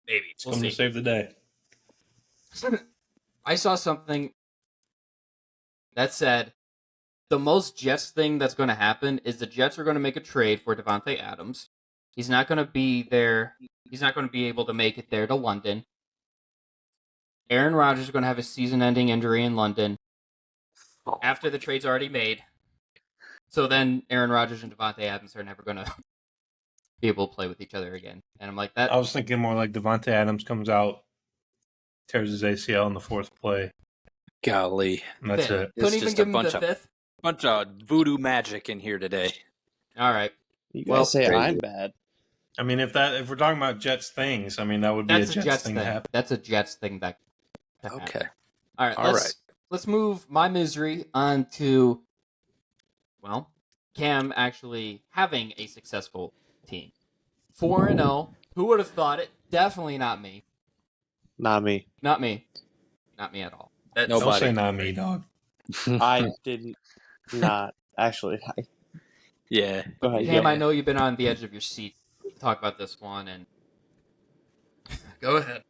It's We'll coming see. to save the day. I saw something that said the most Jets thing that's going to happen is the Jets are going to make a trade for Devontae Adams. He's not going to be there. He's not going to be able to make it there to London. Aaron Rodgers is going to have a season-ending injury in London after the trade's already made. So then Aaron Rodgers and Devontae Adams are never going to be able to play with each other again. And I'm like, that. I was thinking more like Devontae Adams comes out, tears his ACL in the fourth play. Golly. And that's it. Couldn't even just give a him the fifth? bunch of voodoo magic in here today. All right. You guys say crazy. I'm bad. I mean, if we're talking about Jets things, that would be That's a Jets thing to happen. That's a Jets thing that Okay. happen. All right. All Let's move my misery on to, well, Cam actually having a successful team. 4-0. Who would have thought it? Definitely not me. Not me. Not me. Not me at all. Nobody. Don't say not me, dog. I did not actually. Yeah. Go ahead. Cam, yeah. I know you've been on the edge of your seat to talk about this one, and go ahead.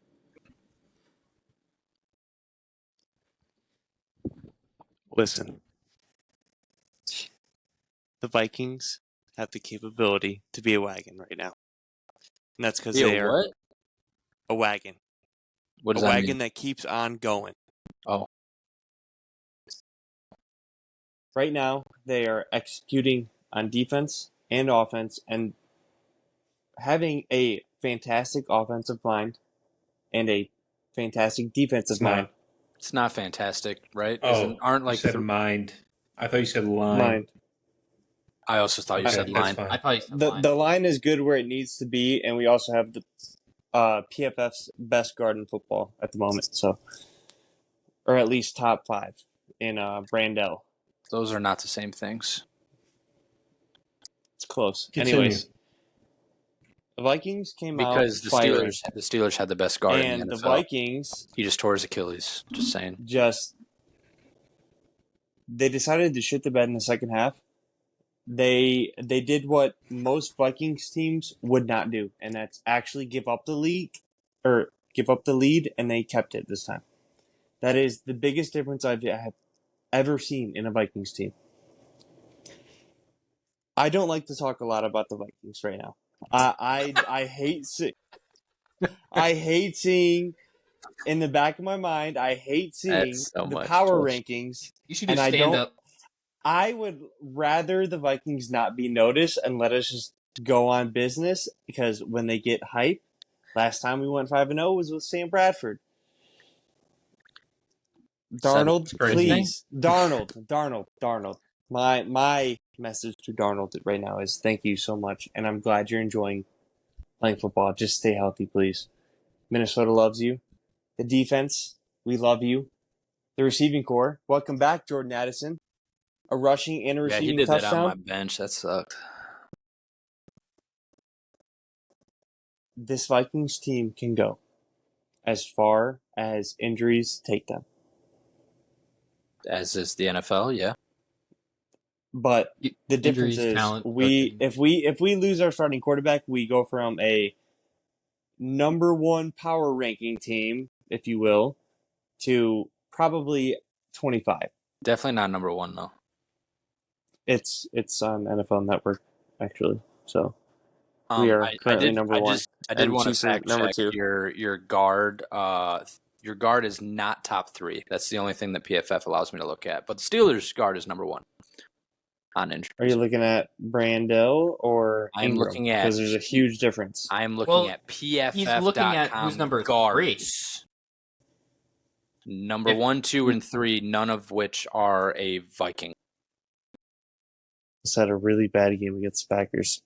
Listen, the Vikings have the capability to be a wagon right now, and that's because they are what? a wagon. What A does that wagon mean? that keeps on going. Oh. Right now, they are executing on defense and offense and having a fantastic offensive line and a fantastic defensive It's not. mind. It's not fantastic, right? Oh, Aren't you like said mind. I thought you said line. Mind. I also thought you Okay, said that's line. fine. I thought you said The line. the line is good where it needs to be, and we also have the PFF's best guard in football at the moment. So, or at least top 5 in Brandell. Those are not the same things. It's close. Continue. Anyways, the Vikings came Because out firing, the Steelers had the best guard in and the the NFL. Vikings He just tore his Achilles. Just saying. they decided to shit the bed in the second half. They did what most Vikings teams would not do, and that's actually give up the lead, and they kept it this time. That is the biggest difference I have ever seen in a Vikings team. I don't like to talk a lot about the Vikings right now. I hate I hate seeing in the back of my mind. I hate seeing That's so the much power bullshit. rankings. You should and just I stand don't- up. I would rather the Vikings not be noticed and let us just go on business, because when they get hype, last time we went 5-0 was with Sam Bradford. Darnold, It's crazy. please. Darnold. My message to Darnold right now is thank you so much, and I'm glad you're enjoying playing football. Just stay healthy, please. Minnesota loves you. The defense, we love you. The receiving core, welcome back, Jordan Addison. A rushing and a Yeah, receiving he did that touchdown. on my bench. That sucked. This Vikings team can go as far as injuries take them. As is the NFL, yeah. But the difference Injuries, is talent, if we lose our starting quarterback, we go from a number 1 power ranking team, if you will, to probably 25. Definitely not number one though. It's on NFL Network actually. So we are currently number one. I did and want to Chiefs are fact number check 2. your guard. Your guard is not top 3. That's the only thing that PFF allows me to look at. But the Steelers' guard is number 1 on injuries. Are you looking at Brando or I'm Ingram? looking at because there's a huge difference. I am looking at PFF.com. He's looking at who's number guards. 3. Number 1, 2, and 3, none of which are a Viking. Just had a really bad game against the Packers.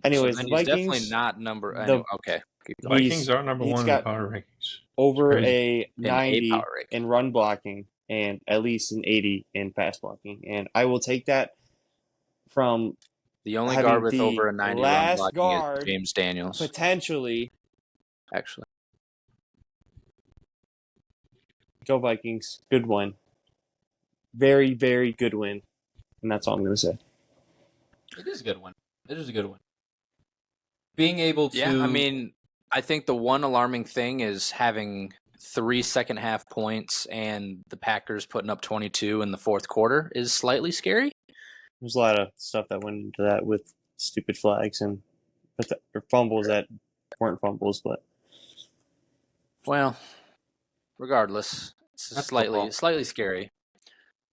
Anyways, so the he's Vikings definitely not number. Anyway, okay, keep The going. Vikings are number he's 1 in the got power rankings. over Crazy. a 90 power ranking. in run blocking and at least an 80 in pass blocking. And I will take that from The only having guard with the over a 90 run last blocking guard is James Daniels. potentially. Actually, Go Vikings. Good win. Very, very good win. And that's all I'm going to say. It is a good one. It is a good one. Being able to... yeah. I mean, I think the one alarming thing is having 3 second half points and the Packers putting up 22 in the fourth quarter is slightly scary. There's a lot of stuff that went into that with stupid flags and or fumbles that weren't fumbles, but Well, regardless, it's That's slightly scary.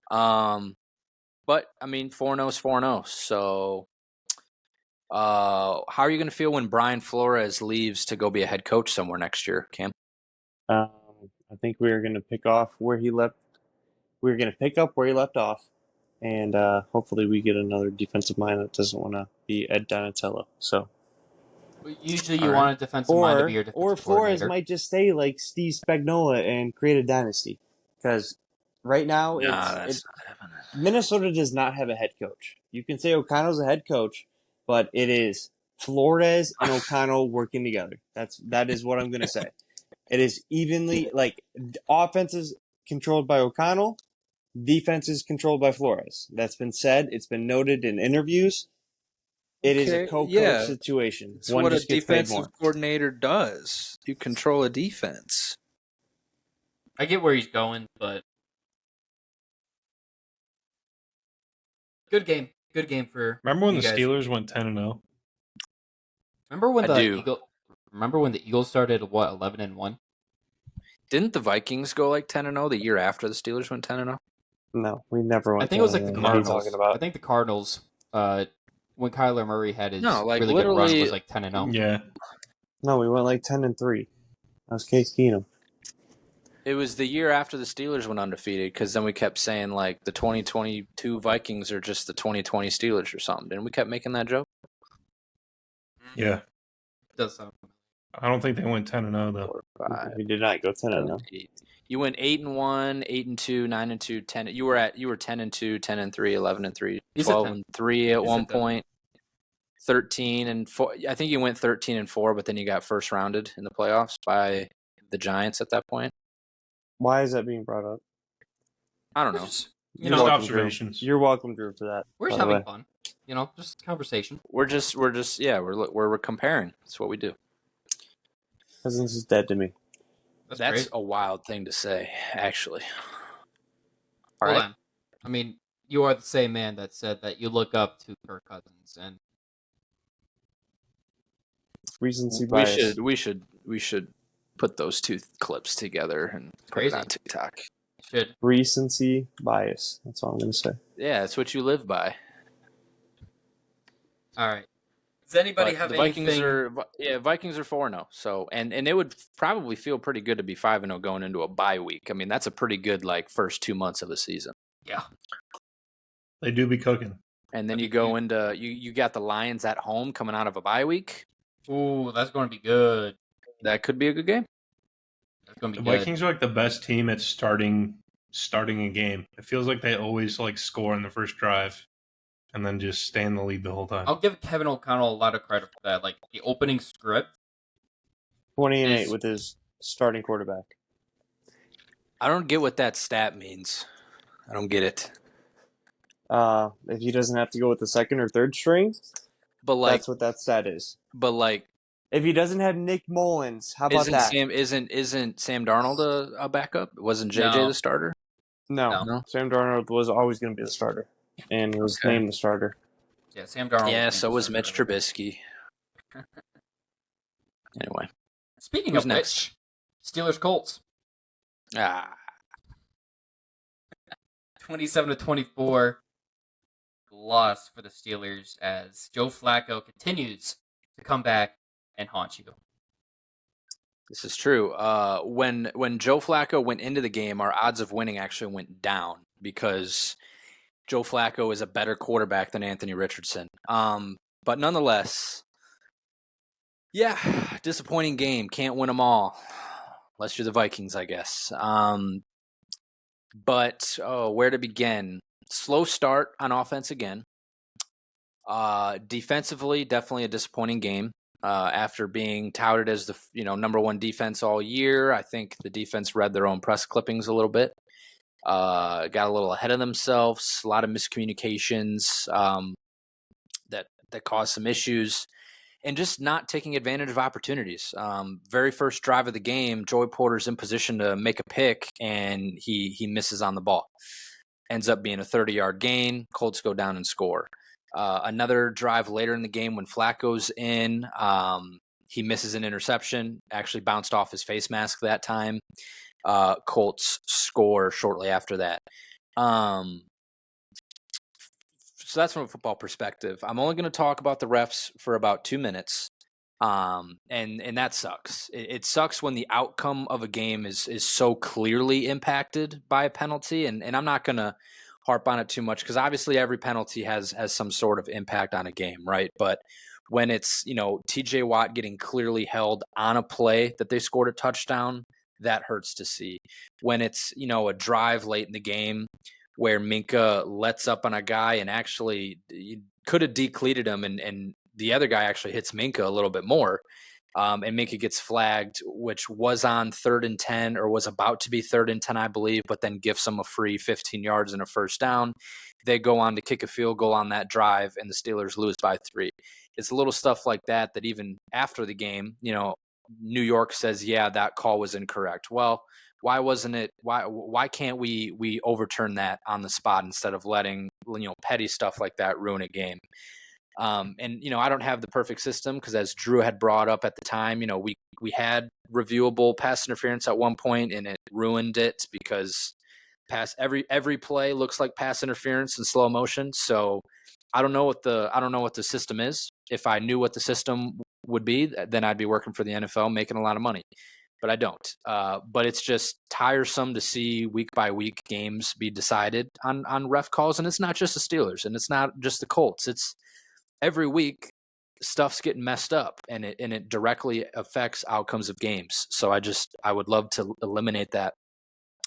But I mean, 4-0 is 4-0. So, how are you going to feel when Brian Flores leaves to go be a head coach somewhere next year, Cam? I think we're going to pick off where he left. We're going to pick up where he left off, and hopefully we get another defensive mind that doesn't want to be Ed Donatello. So Usually you want a defensive mind to be your defensive or Flores coordinator. might just stay like Steve Spagnuolo and create a dynasty, because right now it's not happening. Minnesota does not have a head coach. You can say O'Connell's a head coach, but it is Flores and O'Connell working together. That is what I'm going to say. It is evenly, like, offense is controlled by O'Connell, defense is controlled by Flores. That's been said. It's been noted in interviews. It is a co-coach situation. It's One what a just gets paid more. defensive coordinator does. You control a defense. I get where he's going, but good game. Good game for Remember when you the guys. Steelers went 10-0? Remember when I the do. Remember when the Eagles started 11-1? Didn't the Vikings go like 10-0 the year after the Steelers went 10-0? No, we never went. I think it was like the 10-0. Cardinals. What are you talking about? I think the Cardinals, when Kyler Murray had his No, like, really good run, literally- was like 10-0. Yeah. No, we went like 10-3. That was Case Keenum. It was the year after the Steelers went undefeated, because then we kept saying like the 2022 Vikings are just the 2020 Steelers or something, and we kept making that joke. Yeah. It does sound. I don't think they went 10-0 though. 4, 5, We did not go 10-0. 8. You went 8-1, 8-2, 9-2, 10. You were 10-2, 10-3, 11-3, You said 12-3 at You one said 10. point. 13-4. I think you went 13-4, but then you got first rounded in the playoffs by the Giants at that point. Why is that being brought up? I don't know. Just, You're Just welcome, Drew. observations. You're welcome, Drew, for that. we're just by the having way. fun. Just conversation. We're comparing. That's what we do. Cousins is dead to me. That's great. a wild thing to say, actually. All Hold right. on. I mean, you are the same man that said that you look up to Kirk Cousins, and Recency bias. We should put those two clips together and put it Crazy. on TikTok. should. Recency bias. That's all I'm going to say. Yeah, that's what you live by. All right. Does anybody But have the Vikings anything? Vikings are 4-0. So and it would probably feel pretty good to be 5-0 going into a bye week. I mean, that's a pretty good like first 2 months of a season. Yeah. They do be cooking. And then you go into you got the Lions at home coming out of a bye week. Ooh, that's going to be good. That could be a good game. That's going to The be good. Vikings are like the best team at starting a game. It feels like they always like score in the first drive and then just stay in the lead the whole time. I'll give Kevin O'Connell a lot of credit for that. Like the opening script. 20-8 Is- with his starting quarterback. I don't get what that stat means. I don't get it. If he doesn't have to go with the second or third string, But like that's what that stat is. but like If he doesn't have Nick Mullins, how about that? Isn't Sam Darnold a backup? Wasn't JJ No. the starter? No. No. Sam Darnold was always going to be the starter, and was Okay. named the starter. Yeah, Sam Darnold. Yeah, named so the was starter Mitch earlier. Trubisky. Anyway, Speaking Who's of next? which, Steelers Colts 27-24 loss for the Steelers as Joe Flacco continues to come back and haunt you. this is true. When Joe Flacco went into the game, our odds of winning actually went down because Joe Flacco is a better quarterback than Anthony Richardson. But nonetheless, yeah, disappointing game. Can't win them all. Unless you're the Vikings, I guess. But where to begin? Slow start on offense again. Defensively, definitely a disappointing game. After being touted as the number one defense all year, I think the defense read their own press clippings a little bit. Got a little ahead of themselves. A lot of miscommunications that caused some issues, and just not taking advantage of opportunities. Very first drive of the game, Joey Porter's in position to make a pick, and he misses on the ball. Ends up being a 30-yard gain. Colts go down and score. Another drive later in the game when Flacco's in, he misses an interception, actually bounced off his face mask that time. Colts score shortly after that. So that's from a football perspective. I'm only going to talk about the refs for about 2 minutes. And that sucks. It sucks when the outcome of a game is so clearly impacted by a penalty. And I'm not going to harp on it too much because obviously every penalty has some sort of impact on a game, right? But when it's, TJ Watt getting clearly held on a play that they scored a touchdown, that hurts to see. When it's, a drive late in the game where Minka lets up on a guy and actually could have decleated him and the other guy actually hits Minka a little bit more. And Minka gets flagged, which was on 3rd and 10 or was about to be 3rd and 10, I believe, but then gives them a free 15 yards and a first down. They go on to kick a field goal on that drive, and the Steelers lose by 3. It's little stuff like that even after the game, New York says, yeah, that call was incorrect. Well, why wasn't it? Why can't we overturn that on the spot instead of letting petty stuff like that ruin a game? And I don't have the perfect system because, as Drew had brought up at the time, we had reviewable pass interference at one point, and it ruined it because every play looks like pass interference in slow motion. So I don't know what the system is. If I knew what the system would be, then I'd be working for the NFL, making a lot of money. But I don't. But it's just tiresome to see week by week games be decided on ref calls, and it's not just the Steelers, and it's not just the Colts. It's every week stuff's getting messed up, and it directly affects outcomes of games. So I would love to eliminate that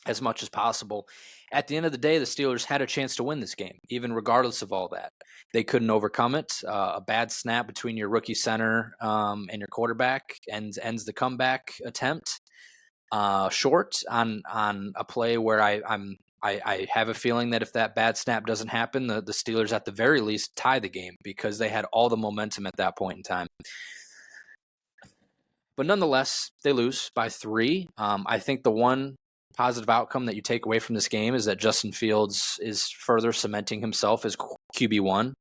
as much as possible. At the end of the day, the Steelers had a chance to win this game, even regardless of all that. They couldn't overcome it. A bad snap between your rookie center and your quarterback ends the comeback attempt short on a play where I have a feeling that if that bad snap doesn't happen, the Steelers at the very least tie the game because they had all the momentum at that point in time. But nonetheless, they lose by 3. I think the one positive outcome that you take away from this game is that Justin Fields is further cementing himself as QB1.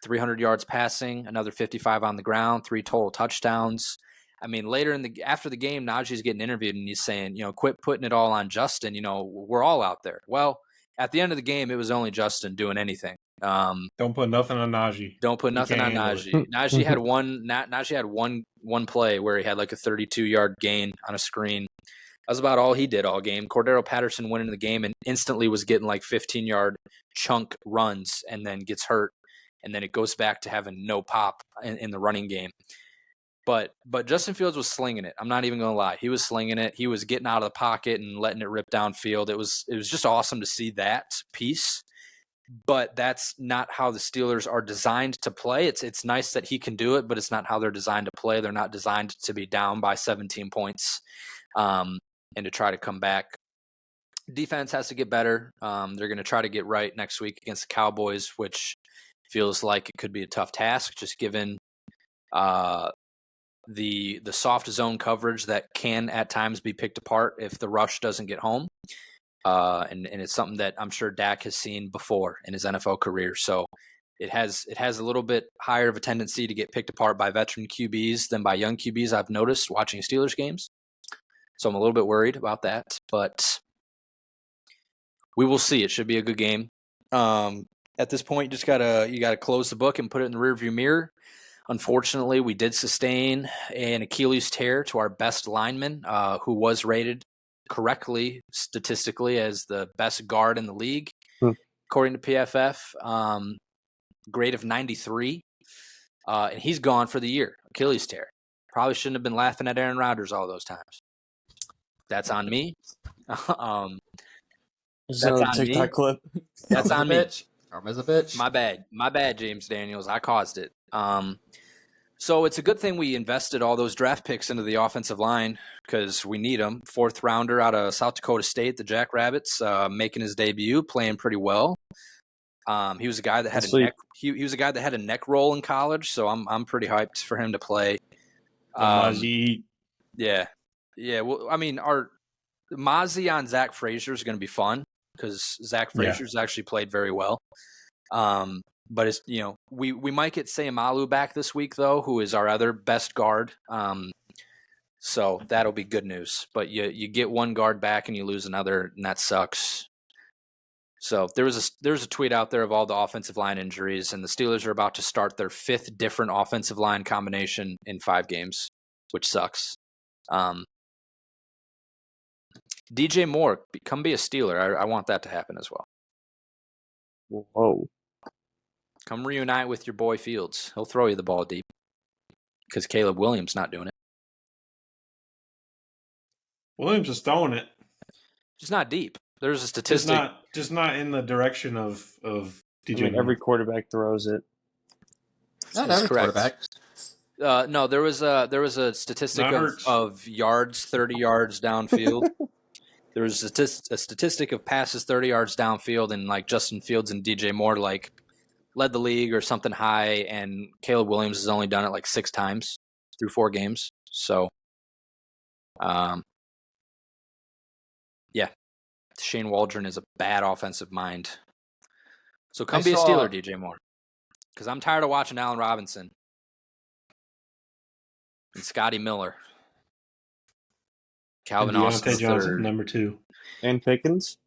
300 yards passing, another 55 on the ground, 3 total touchdowns. I mean, after the game, Najee's getting interviewed and he's saying, quit putting it all on Justin. We're all out there. Well, at the end of the game, it was only Justin doing anything. Don't put nothing on Najee. Don't put nothing on Najee. Najee had one play where he had like a 32-yard gain on a screen. That was about all he did all game. Cordero Patterson went into the game and instantly was getting like 15-yard chunk runs and then gets hurt. And then it goes back to having no pop in the running game. But Justin Fields was slinging it. I'm not even going to lie. He was slinging it. He was getting out of the pocket and letting it rip downfield. It was just awesome to see that piece. But that's not how the Steelers are designed to play. It's nice that he can do it, but it's not how they're designed to play. They're not designed to be down by 17 points and to try to come back. Defense has to get better. They're going to try to get right next week against the Cowboys, which feels like it could be a tough task just given the soft zone coverage that can at times be picked apart if the rush doesn't get home. And it's something that I'm sure Dak has seen before in his NFL career. So it has a little bit higher of a tendency to get picked apart by veteran QBs than by young QBs, I've noticed watching Steelers games. So I'm a little bit worried about that, but we will see. It should be a good game. At this point, you gotta close the book and put it in the rearview mirror. Unfortunately, we did sustain an Achilles tear to our best lineman, who was rated correctly statistically as the best guard in the league, according to PFF. Grade of 93, and he's gone for the year. Achilles tear. Probably shouldn't have been laughing at Aaron Rodgers all those times. That's on me. That's on TikTok me. clip. That's on me. Karma's a bitch. My bad, James Daniels. I caused it. So it's a good thing we invested all those draft picks into the offensive line because we need them. 4th rounder out of South Dakota State, the Jackrabbits, making his debut, playing pretty well. He was a guy that had he was a guy that had a neck roll in college, so I'm pretty hyped for him to play. Yeah. Well, I mean, our Mozzie on Zach Frazier is going to be fun because Zach Frazier's actually played very well. But it's we might get Sayamalu back this week though, who is our other best guard. So that'll be good news. But you get one guard back and you lose another, and that sucks. So there was a tweet out there of all the offensive line injuries, and the Steelers are about to start their 5th different offensive line combination in 5 games, which sucks. DJ Moore, come be a Steeler. I want that to happen as well. Whoa. Come reunite with your boy Fields. He'll throw you the ball deep because Caleb Williams not doing it. Williams is throwing it. Just not deep. There's a statistic. Just not in the direction of DJ. Every quarterback throws it. Not every quarterback. No, there was a statistic of yards, 30 yards downfield. There was a statistic of passes 30 yards downfield, and like Justin Fields and DJ Moore like led the league or something high, and Caleb Williams has only done it like 6 times through 4 games. So, yeah, Shane Waldron is a bad offensive mind. So come be a Steeler, DJ Moore, because I'm tired of watching Allen Robinson and Scotty Miller. Calvin Austin Johnson, number 2. And Pickens?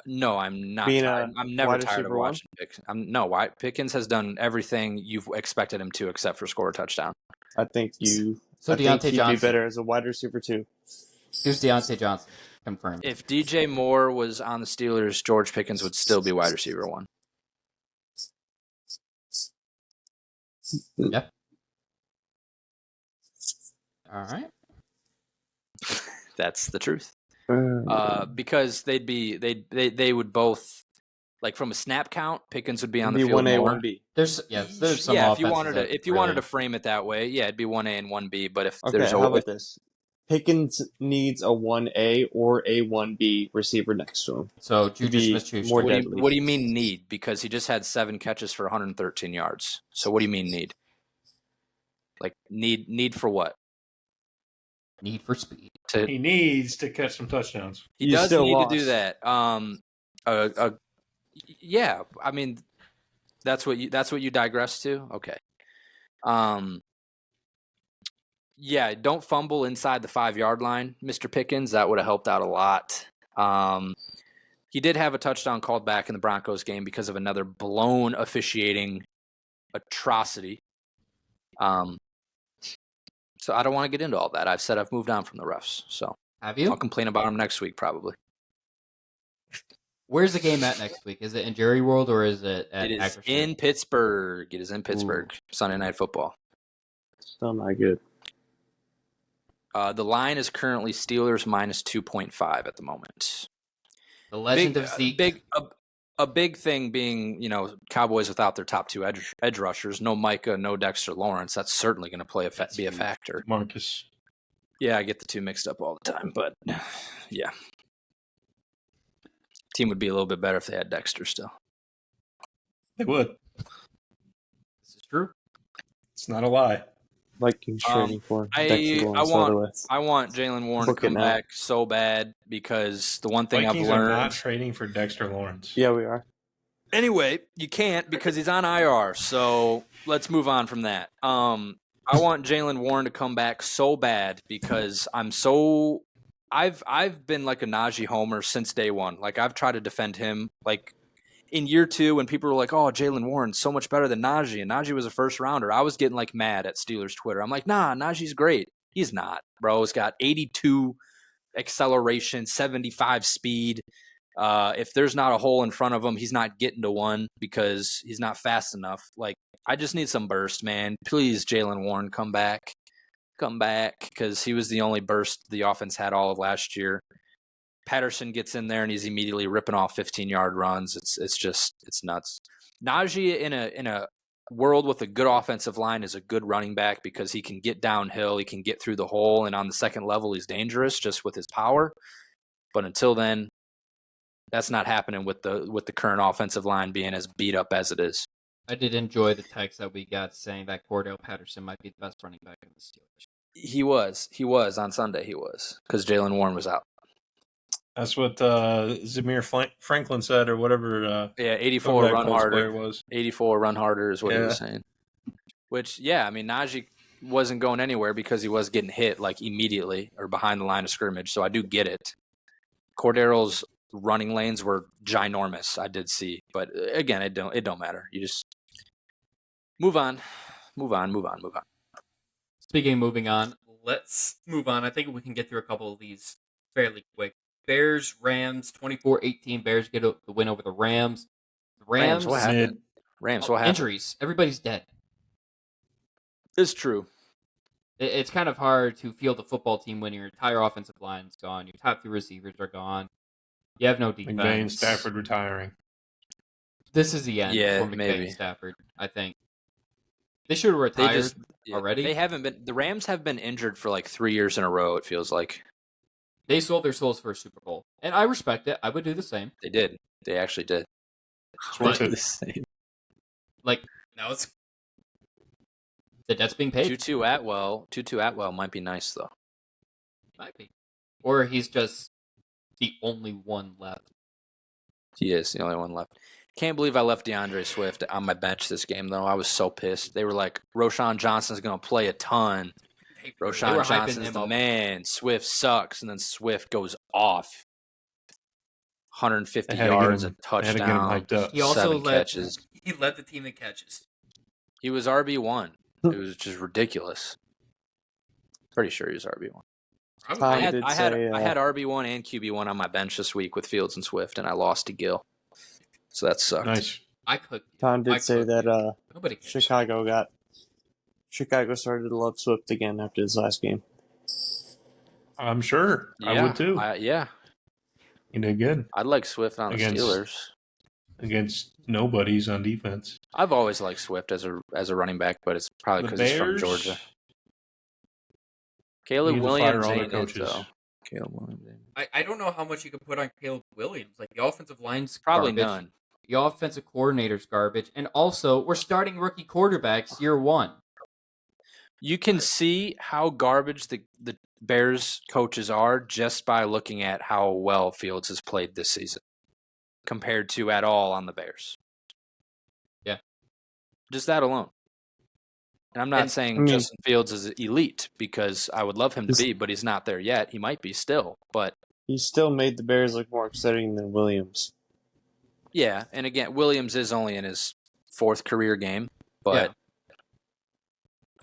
No, I'm not. I'm never tired of watching Pickens. Pickens has done everything you've expected him to except for score a touchdown. I think he'd Deontay Johnson be better as a wide receiver too. Here's Deontay Johnson. Confirmed. If DJ Moore was on the Steelers, George Pickens would still be wide receiver 1. Yeah. All right. That's the truth. Because they would both, like, from a snap count, Pickens would be on the field 1A, more. 1B. There's some if you wanted to frame it that way, it'd be 1A and 1B. But if there's how about this? Pickens needs a 1A or a 1B receiver next to him. So Juju Smith-Schuster. What do you mean need? Because he just had 7 catches for 113 yards. So what do you mean need? Like need for what? Need for speed. He needs to catch some touchdowns. He does need to do that. Yeah, I mean, that's what you digress to. Okay. Yeah, don't fumble inside the 5-yard line, Mr. Pickens. That would have helped out a lot. He did have a touchdown called back in the Broncos game because of another blown officiating atrocity. So I don't want to get into all that. I've said I've moved on from the refs. So have you? I'll complain about them next week probably. Where's the game at next week? Is it in Jerry World or is it at It is in Pittsburgh. It is in Pittsburgh. Sunday Night Football. Still not good. The line is currently Steelers minus 2.5 at the moment. The legend of Zeke. A big thing being, Cowboys without their top 2 edge rushers, no Micah, no Dexter Lawrence. That's certainly going to be a factor. Marcus. Yeah, I get the 2 mixed up all the time, but yeah. Team would be a little bit better if they had Dexter still. They would. This is true. It's not a lie. Vikings trading for Dexter I Lawrence, by the way. want Jalen Warren to Book it come now. back so bad because the one thing Vikings I've are learned. not trading for Dexter Lawrence. Yeah, we are. Anyway, you can't because he's on IR. So let's move on from that. I want Jalen Warren to come back so bad because I've been like a Najee homer since day one. Like I've tried to defend him. Like in year 2, when people were like, "Oh, Jalen Warren's so much better than Najee," and Najee was a first rounder, I was getting like mad at Steelers Twitter. I'm like, "Nah, Najee's great. He's not, bro. He's got 82 acceleration, 75 speed." If there's not a hole in front of him, he's not getting to one because he's not fast enough. Like, I just need some burst, man. Please, Jalen Warren, come back, because he was the only burst the offense had all of last year. Patterson gets in there and he's immediately ripping off 15-yard runs. It's nuts. Najee in a world with a good offensive line is a good running back because he can get downhill, he can get through the hole, and on the second level he's dangerous just with his power. But until then, that's not happening with the current offensive line being as beat up as it is. I did enjoy the text that we got saying that Cordell Patterson might be the best running back in the Steelers. He was on Sunday. He was because Jalen Warren was out. That's what Zamir Franklin said, or whatever. 84 run harder. Was 84 run harder is what he was saying. Which, I mean, Najee wasn't going anywhere because he was getting hit like immediately or behind the line of scrimmage. So I do get it. Cordero's running lanes were ginormous. I did see, but again, it don't matter. You just move on. Speaking of moving on, let's move on. I think we can get through a couple of these fairly quick. Bears, Rams, 24-18. Bears get the win over the Rams. Rams, what happened? Rams, what happened? Injuries. Everybody's dead. It's true. It's kind of hard to field the football team when your entire offensive line's gone. Your top 3 receivers are gone. You have no defense. McVay and Stafford retiring. This is the end for McVay maybe. and Stafford, I think. They should have retired already. They haven't been. The Rams have been injured for like 3 years in a row, it feels like. They sold their souls for a Super Bowl. And I respect it. I would do the same. They did. They actually did. It's worth it. The same. Like, now it's... The debt's being paid. Tutu Atwell might be nice, though. Might be. Or he's just the only one left. He is the only one left. Can't believe I left DeAndre Swift on my bench this game, though. I was so pissed. They were like, Roshan Johnson's going to play a ton. Roshan Johnson's the man. Swift sucks. And then Swift goes off. 150 yards, a touchdown, He also 7 catches. He led the team in catches. He was RB1. It was just ridiculous. Pretty sure he was RB1. I had RB1 and QB1 on my bench this week with Fields and Swift, and I lost to Gill. So that sucked. Nice. Tom did say that Chicago started to love Swift again after this last game. I'm sure. Yeah, I would too. He did good. I'd like Swift on the Steelers. Against nobodies on defense. I've always liked Swift as a running back, but it's probably because he's from Georgia. Caleb Williams ain't it, though. Caleb Williams. I don't know how much you could put on Caleb Williams. Like, the offensive line's probably garbage. None. The offensive coordinator's garbage. And also, we're starting rookie quarterbacks year 1. You can see how garbage the Bears coaches are just by looking at how well Fields has played this season compared to at all on the Bears. Yeah. Just that alone. And I'm not saying Justin Fields is elite because I would love him to be, but he's not there yet. He might be still, but he still made the Bears look more exciting than Williams. Yeah, and again, Williams is only in his 4th career game, but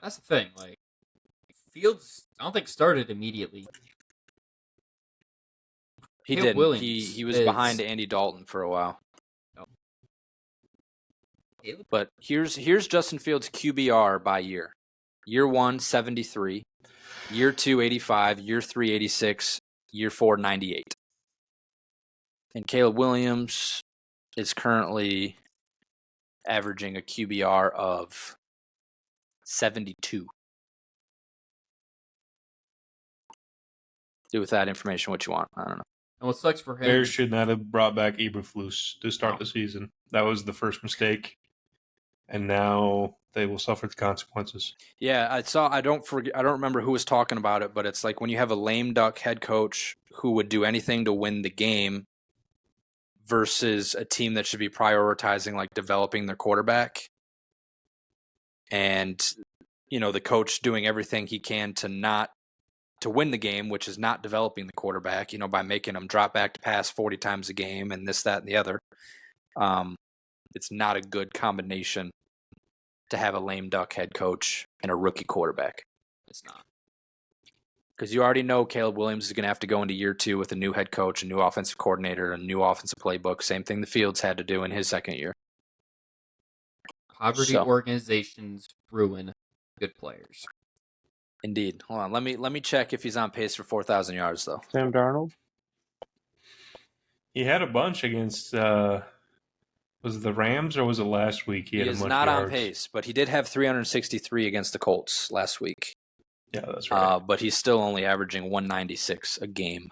that's the thing. Like, Fields, I don't think started immediately. He did. He was behind Andy Dalton for a while. But here's Justin Fields' QBR by year. Year 1, 73. Year 2, 85. Year 3, 86. Year 4, 98. And Caleb Williams is currently averaging a QBR of 72. Do with that information what you want. I don't know. And what sucks for him... Bears should not have brought back Eberflus to start the season. That was the first mistake. And now they will suffer the consequences. Yeah, I don't remember who was talking about it, but it's like when you have a lame duck head coach who would do anything to win the game versus a team that should be prioritizing like developing their quarterback. And the coach doing everything he can to win the game, which is not developing the quarterback, by making them drop back to pass 40 times a game and this, that, and the other. It's not a good combination to have a lame duck head coach and a rookie quarterback. It's not. Because you already know Caleb Williams is going to have to go into year 2 with a new head coach, a new offensive coordinator, a new offensive playbook. Same thing the Fields had to do in his second year. Poverty organizations ruin good players. Indeed. Hold on. Let me check if he's on pace for 4,000 yards, though. Sam Darnold? He had a bunch against, was it the Rams or was it last week? He is not on pace, but he did have 363 against the Colts last week. Yeah, that's right. But he's still only averaging 196 a game.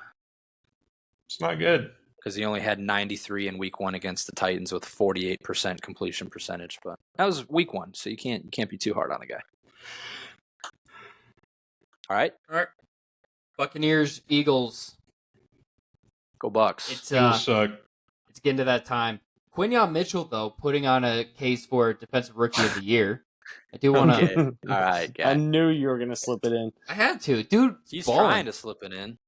It's not good. Because he only had 93 in week 1 against the Titans with 48% completion percentage. But that was week 1, so you can't be too hard on the guy. All right. Buccaneers, Eagles. Go Bucks. Eagles suck. It's getting to that time. Quinyon Mitchell, though, putting on a case for Defensive Rookie of the Year. I do want to. Okay. All right, guy. I knew you were going to slip it in. I had to. Dude, he's balling. trying to slip it in.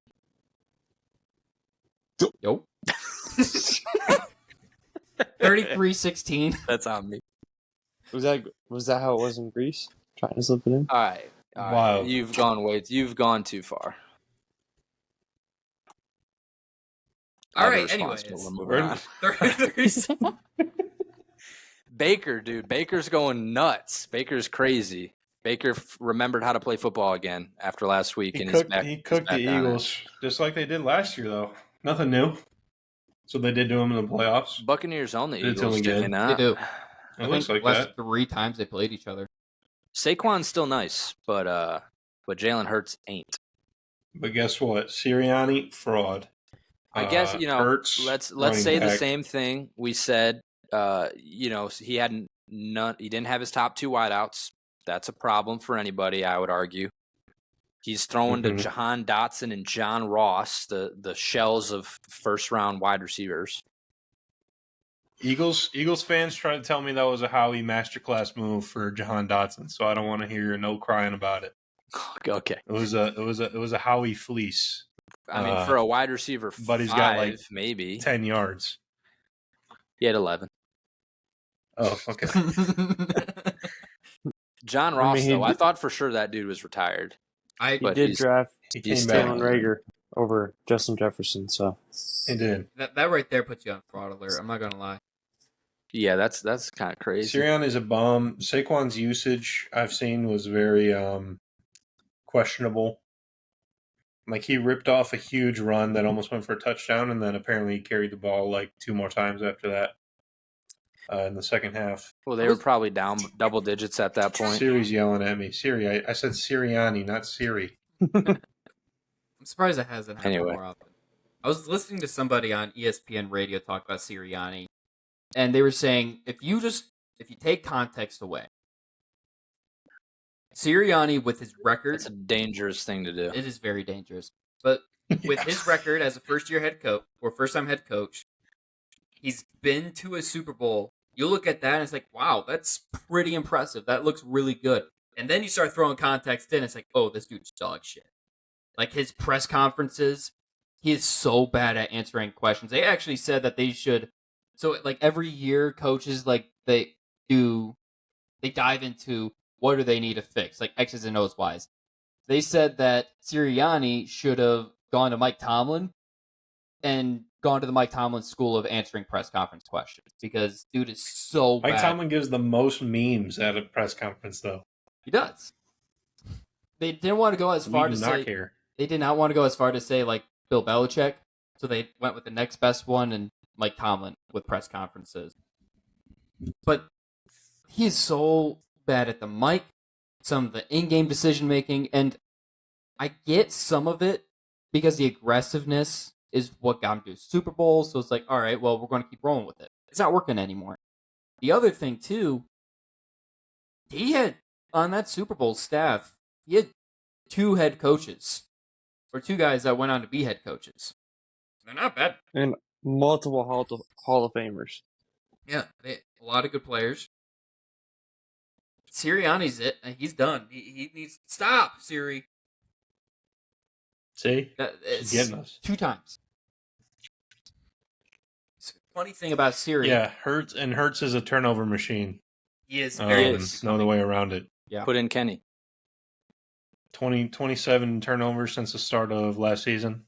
Nope. 33-16. That's on me. Was that how it was in Greece? Trying to slip it in? All right. Wow. You've gone too far. All right, anyways. We're moving on. 33. Baker, dude. Baker's going nuts. Baker's crazy. Baker remembered how to play football again after last week. He and cooked the Eagles just like they did last year, though. Nothing new. So they did to him in the playoffs. Buccaneers own the Eagles, did did they not? They do. It looks like last that. 3 times they played each other. Saquon's still nice, but Jalen Hurts ain't. But guess what? Sirianni, fraud. I guess Hurts, let's say back. the same thing we said. He didn't have his top 2 wideouts. That's a problem for anybody, I would argue. He's throwing to Jahan Dotson and John Ross, the shells of first-round wide receivers. Eagles fans tried to tell me that was a Howie masterclass move for Jahan Dotson, so I don't want to hear no crying about it. Okay. It was a Howie fleece. I mean, for a wide receiver, but he's got like maybe 10 yards. He had 11. Oh, okay. John Ross, I thought for sure that dude was retired. He did draft Jalen Reagor over Justin Jefferson, so he did. That right there puts you on fraud alert. I'm not gonna lie. Yeah, that's kind of crazy. Sirianni is a bomb. Saquon's usage I've seen was very questionable. Like he ripped off a huge run that almost went for a touchdown, and then apparently he carried the ball like 2 more times after that in the second half. Well, they were probably down double digits at that point. Siri's yelling at me. Siri, I said Sirianni, not Siri. I'm surprised it hasn't happened more often. I was listening to somebody on ESPN radio talk about Sirianni, and they were saying if you take context away, Sirianni with his record, it's a dangerous thing to do. It is very dangerous. But with his record as a first-year head coach or first-time head coach, he's been to a Super Bowl. You look at that and it's like, wow, that's pretty impressive. That looks really good. And then you start throwing context in. It's like, oh, this dude's dog shit. Like his press conferences, he is so bad at answering questions. They actually said that they should. So like every year, coaches like they dive into what do they need to fix, like X's and O's wise. They said that Sirianni should have gone to Mike Tomlin and gone to the Mike Tomlin school of answering press conference questions because dude is so bad. Mike Tomlin gives the most memes at a press conference, though. He does. They didn't want to go as far to say. They did not want to go as far to say like Bill Belichick, so they went with the next best one and Mike Tomlin with press conferences. But he is so bad at the mic, some of the in-game decision making, and I get some of it because the aggressiveness is what got him to Super Bowl. So it's like, all right, well, we're going to keep rolling with it. It's not working anymore. The other thing too He had, on that Super Bowl staff, he had 2 head coaches, or 2 guys that went on to be head coaches. They're not bad. And multiple Hall of Famers. Yeah, a lot of good players. Sirianni's it. He's done. He needs to stop, Siri. See? It's He's getting us. 2 times. Funny thing about Siri. Yeah, Hurts is a turnover machine. He is very good. No other way around it. Yeah. Put in Kenny. 27 turnovers since the start of last season.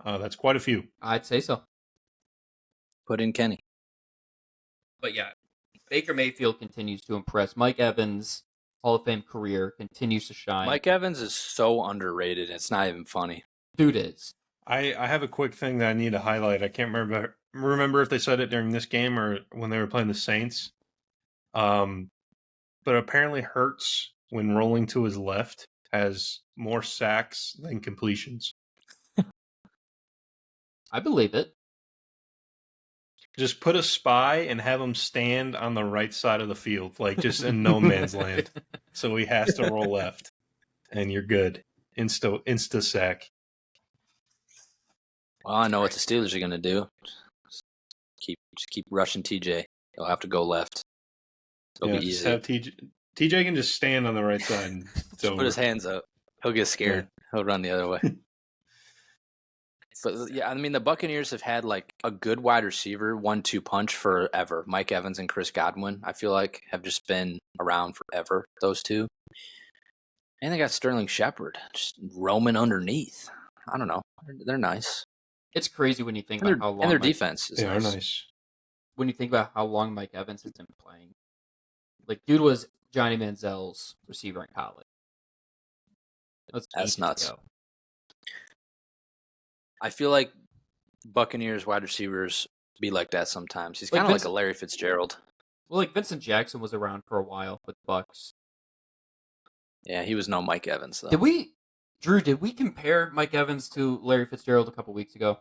That's quite a few. I'd say so. Put in Kenny. But yeah, Baker Mayfield continues to impress. Mike Evans, Hall of Fame career, continues to shine. Mike Evans is so underrated. It's not even funny. Dude is. I have a quick thing that I need to highlight. I can't remember if they said it during this game or when they were playing the Saints. But apparently Hurts, when rolling to his left, has more sacks than completions. I believe it. Just put a spy and have him stand on the right side of the field, like just in no man's land. So he has to roll left, and you're good. Insta sack. Well, I know what the Steelers are going to do. Just keep rushing TJ. He'll have to go left. It'll be just easy. have TJ can just stand on the right side. And Just put his hands up. He'll get scared. He'll run the other way. But yeah, I mean, the Buccaneers have had like a good wide receiver 1-2 punch forever. Mike Evans and Chris Godwin, I feel like, have just been around forever. Those two, and they got Sterling Shepard just roaming underneath. I don't know. They're nice. It's crazy when you think about how long. And their defense is They're nice. nice. When you think about how long Mike Evans has been playing, like dude was Johnny Manziel's receiver in college. That's That's nuts. ago. I feel like Buccaneers wide receivers be like that sometimes. He's Like kind of like Vince- a Larry Fitzgerald. Well, like Vincent Jackson was around for a while with Bucks. Yeah, he was no Mike Evans though. Did we compare Mike Evans to Larry Fitzgerald a couple weeks ago?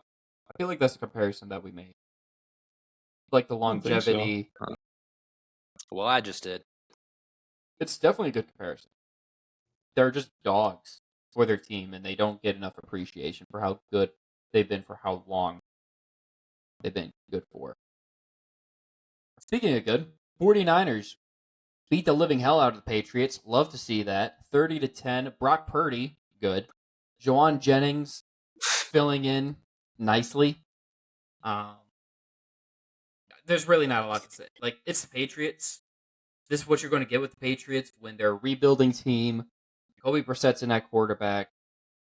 I feel like that's a comparison that we made. Like the don't think so. longevity. Well, I just did. It's definitely a good comparison. They're just dogs for their team, and they don't get enough appreciation for how good they've been for how long they've been good for. Speaking of good, 49ers beat the living hell out of the Patriots. Love to see that. 30-10. Brock Purdy, good. Jawan Jennings filling in nicely. There's really not a lot to say. Like, it's the Patriots. This is what you're going to get with the Patriots when they're a rebuilding team. Kobe Brissett's in that quarterback.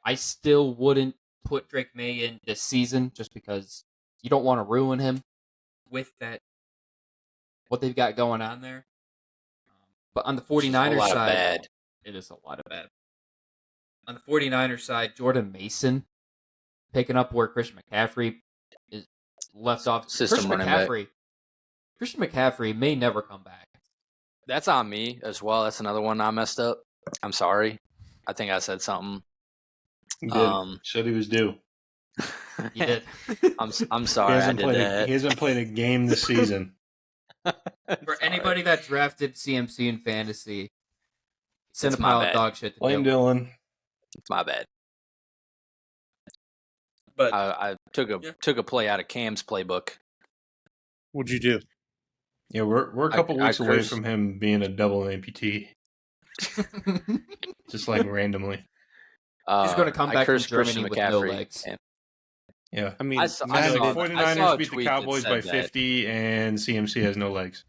I still wouldn't put Drake May in this season just because you don't want to ruin him with that, what they've got going on there. But on the 49ers side, it is a lot of bad. On the 49ers side, Jordan Mason picking up where Christian McCaffrey is left off. System running back. Christian McCaffrey may never come back. That's on me as well. That's another one I messed up. I'm sorry. I think I said something. He did. Said he was due. You did. I'm sorry. I did that. He hasn't played a game this season. For anybody that drafted CMC in fantasy, send It's a my pile of bad. dog shit to Blame Dylan. Dylan. It's my bad. But I took a play out of Cam's playbook. What'd you do? Yeah, we're a couple weeks away cursed. from him being a double amputee, just like randomly. he's going to come back from cursed Germany Christian with no McCaffrey. legs. And Yeah. I mean, I saw- not I The saw- even- 49ers a beat the tweet that Cowboys by said that. 50, and CMC has no legs.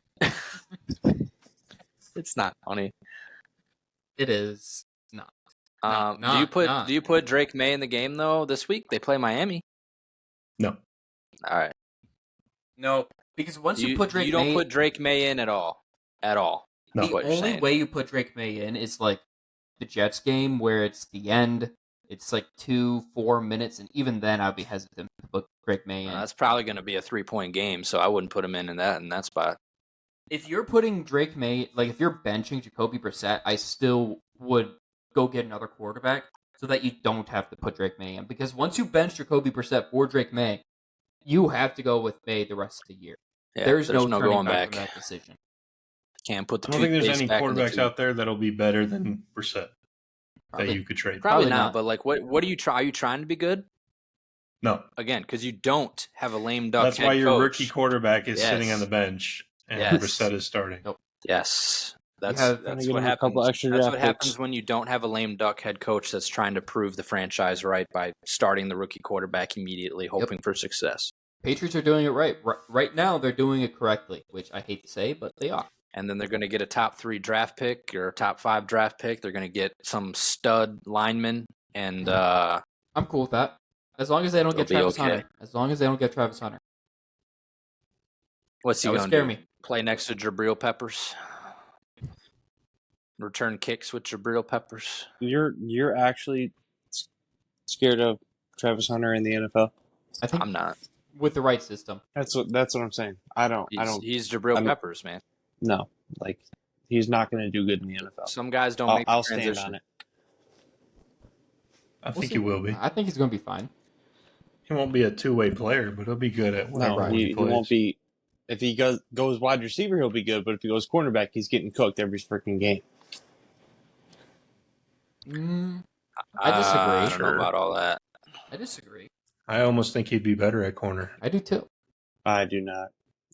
It's not funny. It is not. Do you put Drake May in the game though this week? They play Miami. No. All right. No, because once you put Drake you don't May, put Drake May in at all. At all. No. the what you're only saying. way you put Drake May in is like the Jets game where it's the end. It's like 2-4 minutes, and even then I'd be hesitant to put Drake May in. That's probably going to be a 3-point game, so I wouldn't put him in that spot. If you're putting Drake May, like if you're benching Jacoby Brissett, I still would go get another quarterback so that you don't have to put Drake May in. Because once you bench Jacoby Brissett for Drake May, you have to go with May the rest of the year. Yeah, there's no no turning going back back. from that decision. Can't put the I don't think there's toothpaste any back in the quarterbacks tube. out there that'll be better than Brissett that you could trade. Probably Probably not, not. but like, what do you try? Are you trying to be good? No. Again, because you don't have a lame duck That's head why your coach. rookie quarterback is sitting Yes. on the bench and Yes. Brissett is starting. Nope. Yes. That's have- that's Give what him a couple happens. extra That's draft what happens picks. when you don't have a lame duck head coach that's trying to prove the franchise right by starting the rookie quarterback immediately, hoping for success. Patriots are doing it right. Right now, they're doing it correctly, which I hate to say, but they are. And then they're going to get a top 3 draft pick or a top 5 draft pick. They're going to get some stud lineman, and I'm cool with that. As long as they don't get They'll be Travis okay. Hunter. As long as they don't get Travis Hunter. what's he That would going to scare do? me. Play next to Jabril Peppers? Return kicks with Jabril Peppers? You're actually scared of Travis Hunter in the NFL? I think I'm not. with the right system. That's what I'm saying. I don't. He's Jabril I'm- Peppers, man. No, like he's not going to do good in the NFL. Some guys don't make the I'll stand transition. on it. I We'll think see. he will be. I think he's going to be fine. He won't be a two-way player, but he'll be good at whatever No, he plays. won't be. If he goes wide receiver, he'll be good. But if he goes cornerback, he's getting cooked every freaking game. I disagree. I don't know Sure. about all that. I disagree. I almost think he'd be better at corner. I do too. I do not.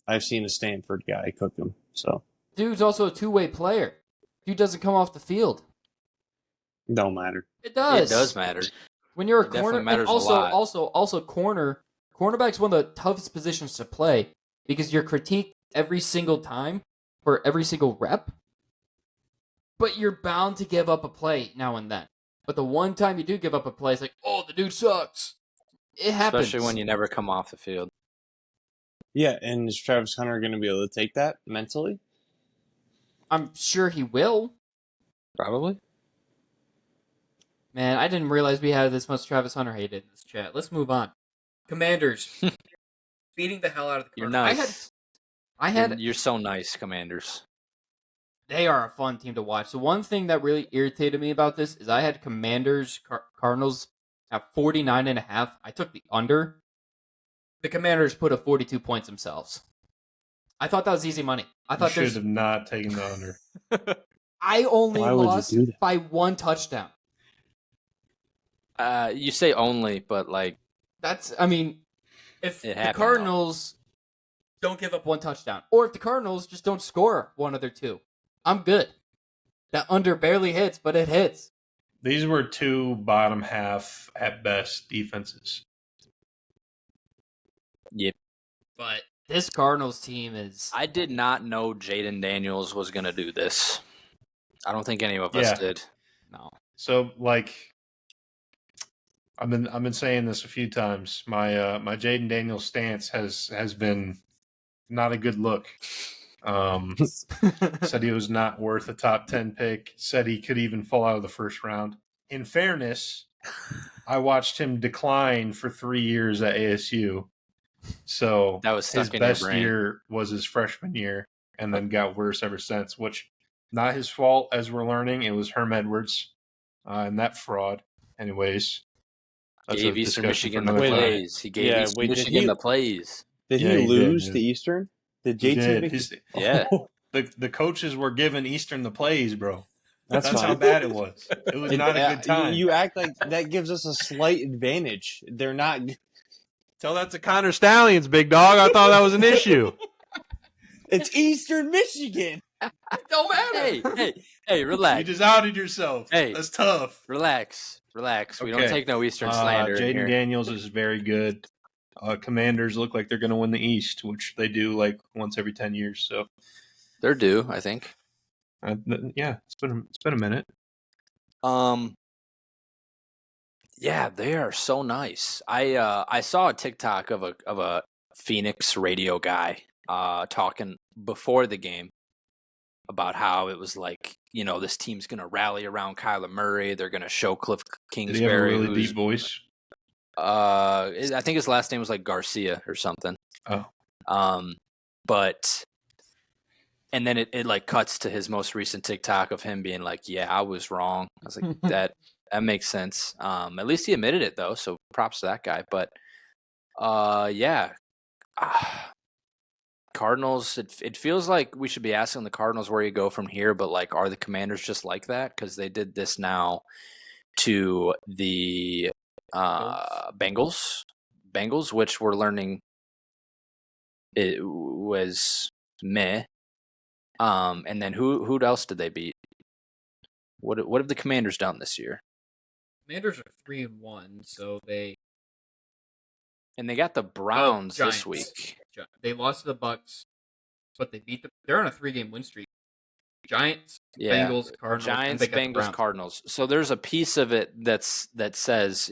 I've seen a Stanford guy cook him. So Dude's also a two-way player. Dude doesn't come off the field. don't matter. It does. It does matter. When you're a It definitely corner, and matters a also, lot. also cornerback's one of the toughest positions to play because you're critiqued every single time for every single rep. But you're bound to give up a play now and then. But the one time you do give up a play, it's like, oh, the dude sucks. It happens. Especially when you never come off the field. Yeah, and is Travis Hunter going to be able to take that mentally? I'm sure he will. Probably. Man, I didn't realize we had this much Travis Hunter hate in this chat. Let's move on. Commanders. Beating the hell out of the You're Cardinals. nice. I had You're so nice, Commanders. They are a fun team to watch. The one thing that really irritated me about this is I had Commanders Cardinals at 49.5. I took the under. The Commanders put up 42 points themselves. I thought that was easy money. I You thought should have not taken the under. I only Why would you lost do that? by one touchdown. You say only, but like That's, I mean, if It the happened, Cardinals don't give up one touchdown, or if the Cardinals just don't score one of their two, I'm good. That under barely hits, but it hits. These were two bottom half at best defenses. Yep. But this Cardinals team is... I did not know Jaden Daniels was going to do this. I don't think any of us Yeah. did. No. So, like, I've been saying this a few times. My my Jaden Daniels stance has been not a good look. Said he was not worth a top 10 pick. Said he could even fall out of the first round. In fairness, I watched him decline for 3 years at ASU. So That was stuck his in your best brain. year was his freshman year, and then got worse ever since. Which not his fault, as we're learning. It was Herm Edwards and that fraud. Anyways, that's Gave a Eastern discussion for Michigan the another time. plays. He gave Yeah, Eastern wait, did Michigan he- the plays. Did Yeah, he he did, lose yeah. to Eastern? Did He JT did. make His- Yeah. the coaches were giving Eastern the plays, bro. That's That's how fine. bad it was. It was not a good time. You act like that gives us a slight advantage. They're not. Tell that to Connor Stallions, big dog. I thought that was an issue. It's Eastern Michigan. Don't matter. Hey, You relax. just outed yourself. Hey. That's tough. Relax. We don't Okay. take no Eastern slander in Jaden here. Daniels is very good. Commanders look like they're going to win the East, which they do like once every 10 years. So, They're due, I think. yeah, it's been a minute. Yeah, they are so nice. I saw a TikTok of a Phoenix radio guy talking before the game about how it was like, you know, this team's gonna rally around Kyler Murray. They're gonna show Cliff Did he have a Kingsbury. really who's- deep voice? I think his last name was like Garcia or something. Oh. But and then it like cuts to his most recent TikTok of him being like, "Yeah, I was wrong." I was like, that makes sense. At least he admitted it though, so props to that guy. But yeah, Cardinals, it feels like we should be asking the Cardinals where you go from here, but like, are the Commanders just like that? Because they did this now to the Bengals, which we're learning it was meh. And then who else did they beat? What have the Commanders done this year? Commanders are 3-1, so they got the Browns this Giants. week. They lost to the Bucks, but they beat they're on a 3-game win streak. Giants, Bengals, Cardinals. Giants, Bengals, Cardinals. So there's a piece of it that says,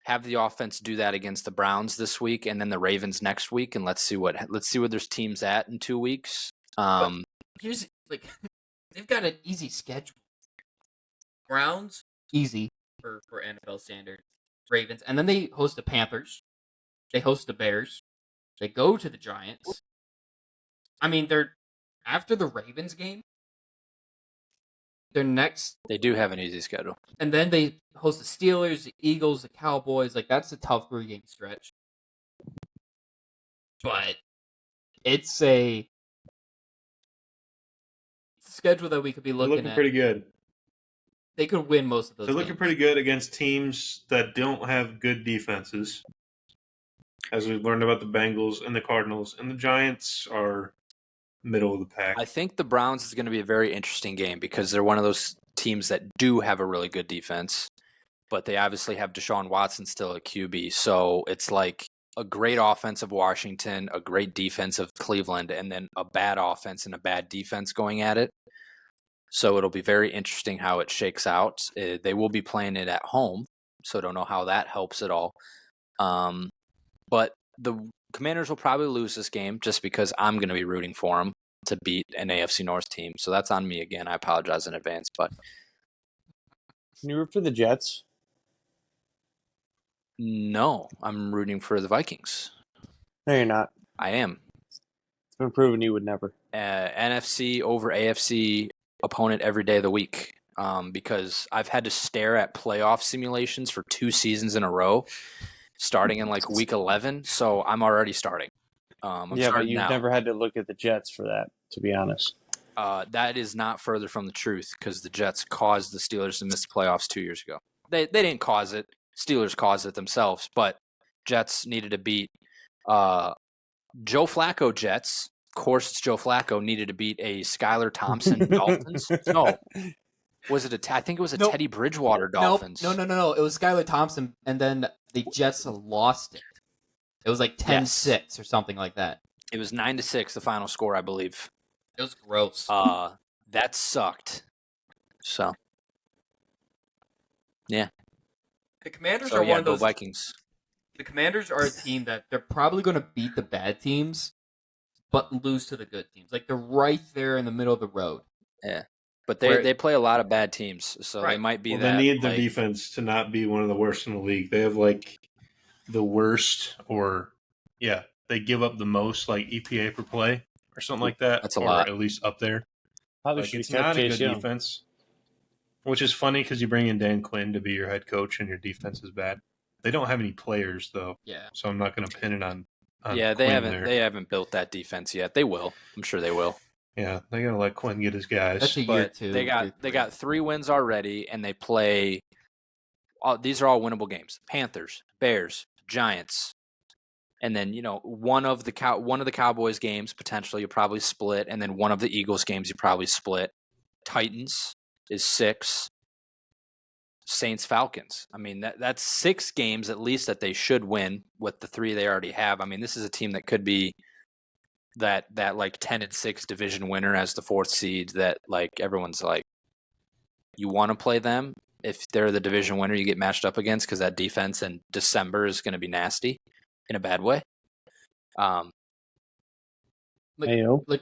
have the offense do that against the Browns this week, and then the Ravens next week, and let's see where there's teams at in 2 weeks. Here's they've got an easy schedule. Browns, easy for NFL standards. Ravens, and then they host the Panthers. They host the Bears. They go to the Giants. I mean, they're after the Ravens game. Their next, they do have an easy schedule, and then they host the Steelers, the Eagles, the Cowboys. Like, that's a tough 3-game stretch. But it's a schedule that we could be looking at. Pretty good. They could win most of those. They're looking pretty good against teams that don't have good defenses, as we've learned about the Bengals and the Cardinals, and the Giants are middle of the pack. I think the Browns is going to be a very interesting game because they're one of those teams that do have a really good defense, but they obviously have Deshaun Watson still at QB. So it's like a great offense of Washington, a great defense of Cleveland, and then a bad offense and a bad defense going at it. So it'll be very interesting how it shakes out. They will be playing it at home, so I don't know how that helps at all. But the Commanders will probably lose this game just because I'm going to be rooting for them to beat an AFC North team. So that's on me again. I apologize in advance. But Can you root for the Jets? no, I'm rooting for the Vikings. No, you're not. I am. It's been proven you would never. NFC over AFC opponent every day of the week because I've had to stare at playoff simulations for 2 seasons in a row, starting in like week 11. So I'm already starting. But you've never had to look at the Jets for that, to be honest. That is not further from the truth because the Jets caused the Steelers to miss the playoffs 2 years ago. They didn't cause it. Steelers caused it themselves, but Jets needed to beat Joe Flacco Jets. Of course, it's Joe Flacco needed to beat a Skylar Thompson Dolphins. No. Was it I think it was a Teddy Bridgewater Dolphins. No. It was Skylar Thompson, and then the Jets lost it. It was like 10-6 or something like that. It was 9-6, the final score, I believe. It was gross. That sucked. So, yeah. The Commanders are one of those Vikings. The Commanders are a team that they're probably going to beat the bad teams, but lose to the good teams. Like, they're right there in the middle of the road. Yeah. But they play a lot of bad teams, so Right. they might be They need the defense to not be one of the worst in the league. They have like the worst, they give up the most like EPA per play or something like that. That's a lot. Or at least up there. Probably Like, should it's have not kept a Chase good Young. defense, which is funny because you bring in Dan Quinn to be your head coach and your defense is bad. They don't have any players though, Yeah. so I'm not going to pin it on Yeah, Quinn there. they haven't built that defense yet. They will. I'm sure they will. Yeah, they're going to let Quinn get his guys. That's a But year two. they got 3 wins already, and they play. These are all winnable games: Panthers, Bears, Giants, and then one of the Cowboys games potentially you probably split, and then one of the Eagles games you probably split. Titans is 6. Saints, Falcons. I mean that's 6 games at least that they should win with the 3 they already have. I mean this is a team that could be that like 10-6 division winner as the 4th seed that like everyone's like you want to play them if they're the division winner you get matched up against because that defense in December is going to be nasty in a bad way. Like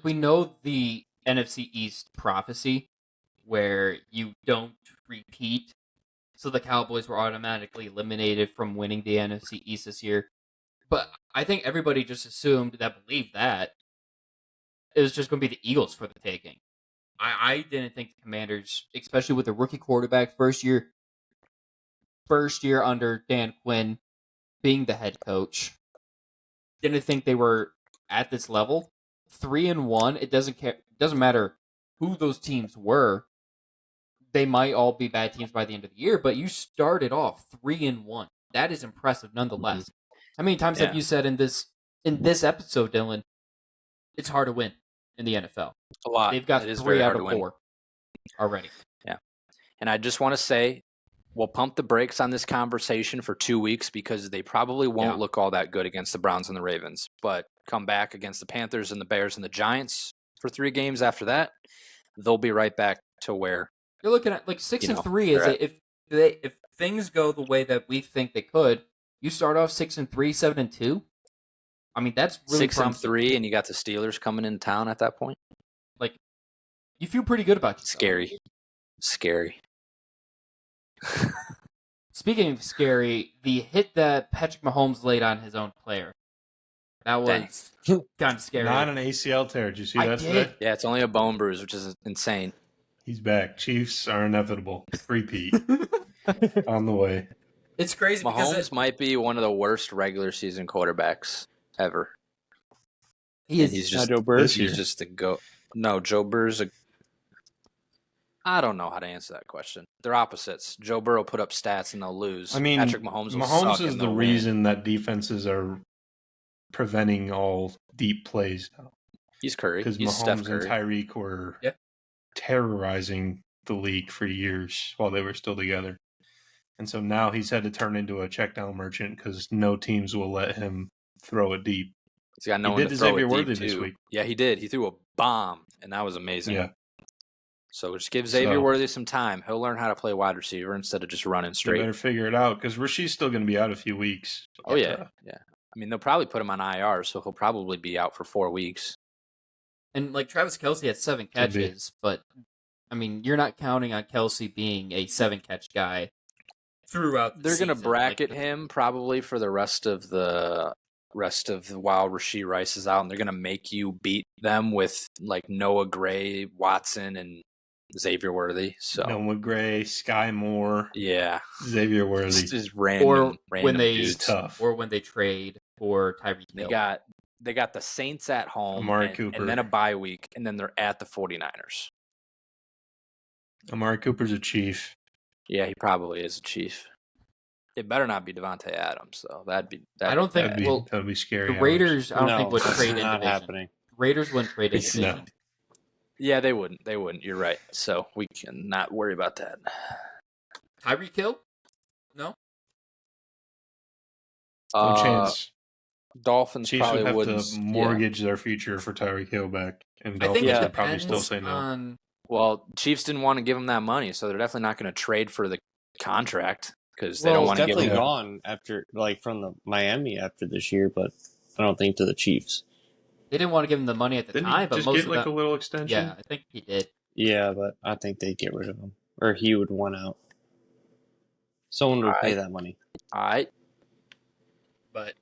we know the NFC East prophecy where you don't repeat. So the Cowboys were automatically eliminated from winning the NFC East this year. But I think everybody just assumed believed that it was just going to be the Eagles for the taking. I didn't think the Commanders, especially with the rookie quarterback, first year under Dan Quinn being the head coach, didn't think they were at this level, 3-1. It doesn't matter who those teams were. They might all be bad teams by the end of the year, but you started off 3-1. That is impressive nonetheless. Mm-hmm. How many times have you said in this episode, Dylan, it's hard to win in the NFL? A lot. They've got It is 3 very out hard of to win 4 already. Yeah. And I just want to say, we'll pump the brakes on this conversation for 2 weeks because they probably won't look all that good against the Browns and the Ravens. But come back against the Panthers and the Bears and the Giants for 3 games after that, they'll be right back to where you're looking at like 6-3. If things go the way that we think they could, you start off 6-3, 7-2. I mean, that's really 6-3, and you got the Steelers coming in town at that point. Like, you feel pretty good about yourself. Scary. Speaking of scary, the hit that Patrick Mahomes laid on his own player, that was kind of scary. Not an ACL tear. Did you see that today? Yeah, it's only a bone bruise, which is insane. He's back. Chiefs are inevitable. Repeat. On the way. It's crazy Mahomes might be one of the worst regular season quarterbacks ever. He's just Joe Burrow. He's just a go. No, Joe Burrow's I don't know how to answer that question. They're opposites. Joe Burrow put up stats and they'll lose. I mean, Patrick Mahomes is the reason that defenses are preventing all deep plays now. He's Curry. Because Mahomes and Tyreek were terrorizing the league for years while they were still together. And so now he's had to turn into a check down merchant because no teams will let him throw it deep. He's got no one to throw it deep this week. Yeah, he did. He threw a bomb, and that was amazing. Yeah. So just give Xavier Worthy some time. He'll learn how to play wide receiver instead of just running straight. They better figure it out because Rasheed's still going to be out a few weeks. Oh, yeah. I mean, they'll probably put him on IR, so he'll probably be out for 4 weeks. And, like, Travis Kelce had 7 catches, but, I mean, you're not counting on Kelce being a 7-catch guy throughout the season. They're going to bracket him probably for the rest of the while Rashee Rice is out, and they're going to make you beat them with, like, Noah Gray, Watson, and Xavier Worthy. So Noah Gray, Sky Moore, Xavier Worthy. Just random dudes. Tough. Or when they trade for Tyreek Hill. They got the Saints at home, Amari Cooper, and then a bye week, and then they're at the 49ers. Amari Cooper's a Chief. Yeah, he probably is a Chief. It better not be Devontae Adams, though. That'd be scary. The Raiders, I don't think would trade in not division. happening. Raiders wouldn't trade in division. No. Yeah, they wouldn't. You're right. So we can not worry about that. Tyreek Hill? No? No chance. Dolphins Chiefs probably would have wouldn't to mortgage their future for Tyreek Hill back, and I think Dolphins it would probably still depends say no. on... Well, Chiefs didn't want to give him that money, so they're definitely not going to trade for the contract because they don't want to give him. Definitely gone after, like, from the Miami after this year, but I don't think to the Chiefs. They didn't want to give him the money at the Didn't time, he but just most get of like them, a little extension? Yeah, I think he did. Yeah, but I think they'd get rid of him, or he would want out. Someone would pay that money. All right. But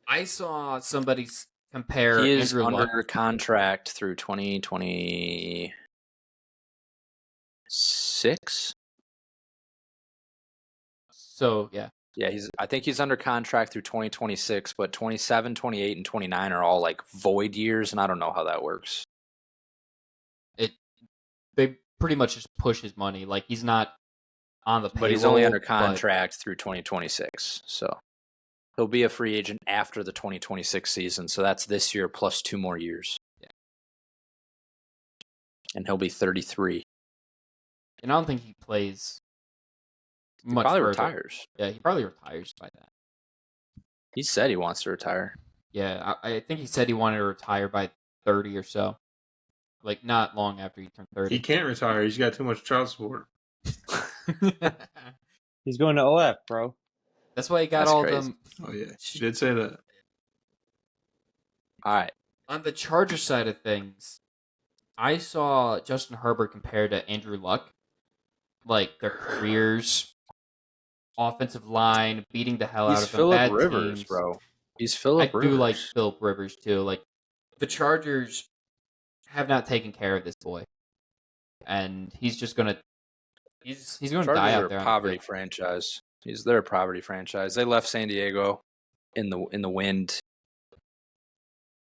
I saw somebody compare He is Andrew under Luck. contract through 2026. So, yeah. Yeah, I think he's under contract through 2026, but 27, 28, and 29 are all like void years, and I don't know how that works. They pretty much just push his money. Like, he's not on the payroll. But he's only under contract through 2026, so he'll be a free agent after the 2026 season, so that's this year plus 2 more years. Yeah. And he'll be 33. And I don't think he plays much Probably further. retires. Yeah, he probably retires by that. He said he wants to retire. Yeah, I think he said he wanted to retire by 30 or so. Like, not long after he turned 30. He can't retire. He's got too much child support. He's going to OF, bro. That's why he got That's all crazy. them. Oh, yeah. She did say that. All right. On the Chargers side of things, I saw Justin Herbert compared to Andrew Luck. Like, their careers, offensive line, beating the hell out He's of them. Phillip Bad Rivers, teams. bro. He's Phillip Rivers. I do like Phillip Rivers, too. Like, the Chargers have not taken care of this boy. And he's just going to... He's going to die out there. Chargers are a poverty franchise. They're a poverty franchise. They left San Diego in the wind.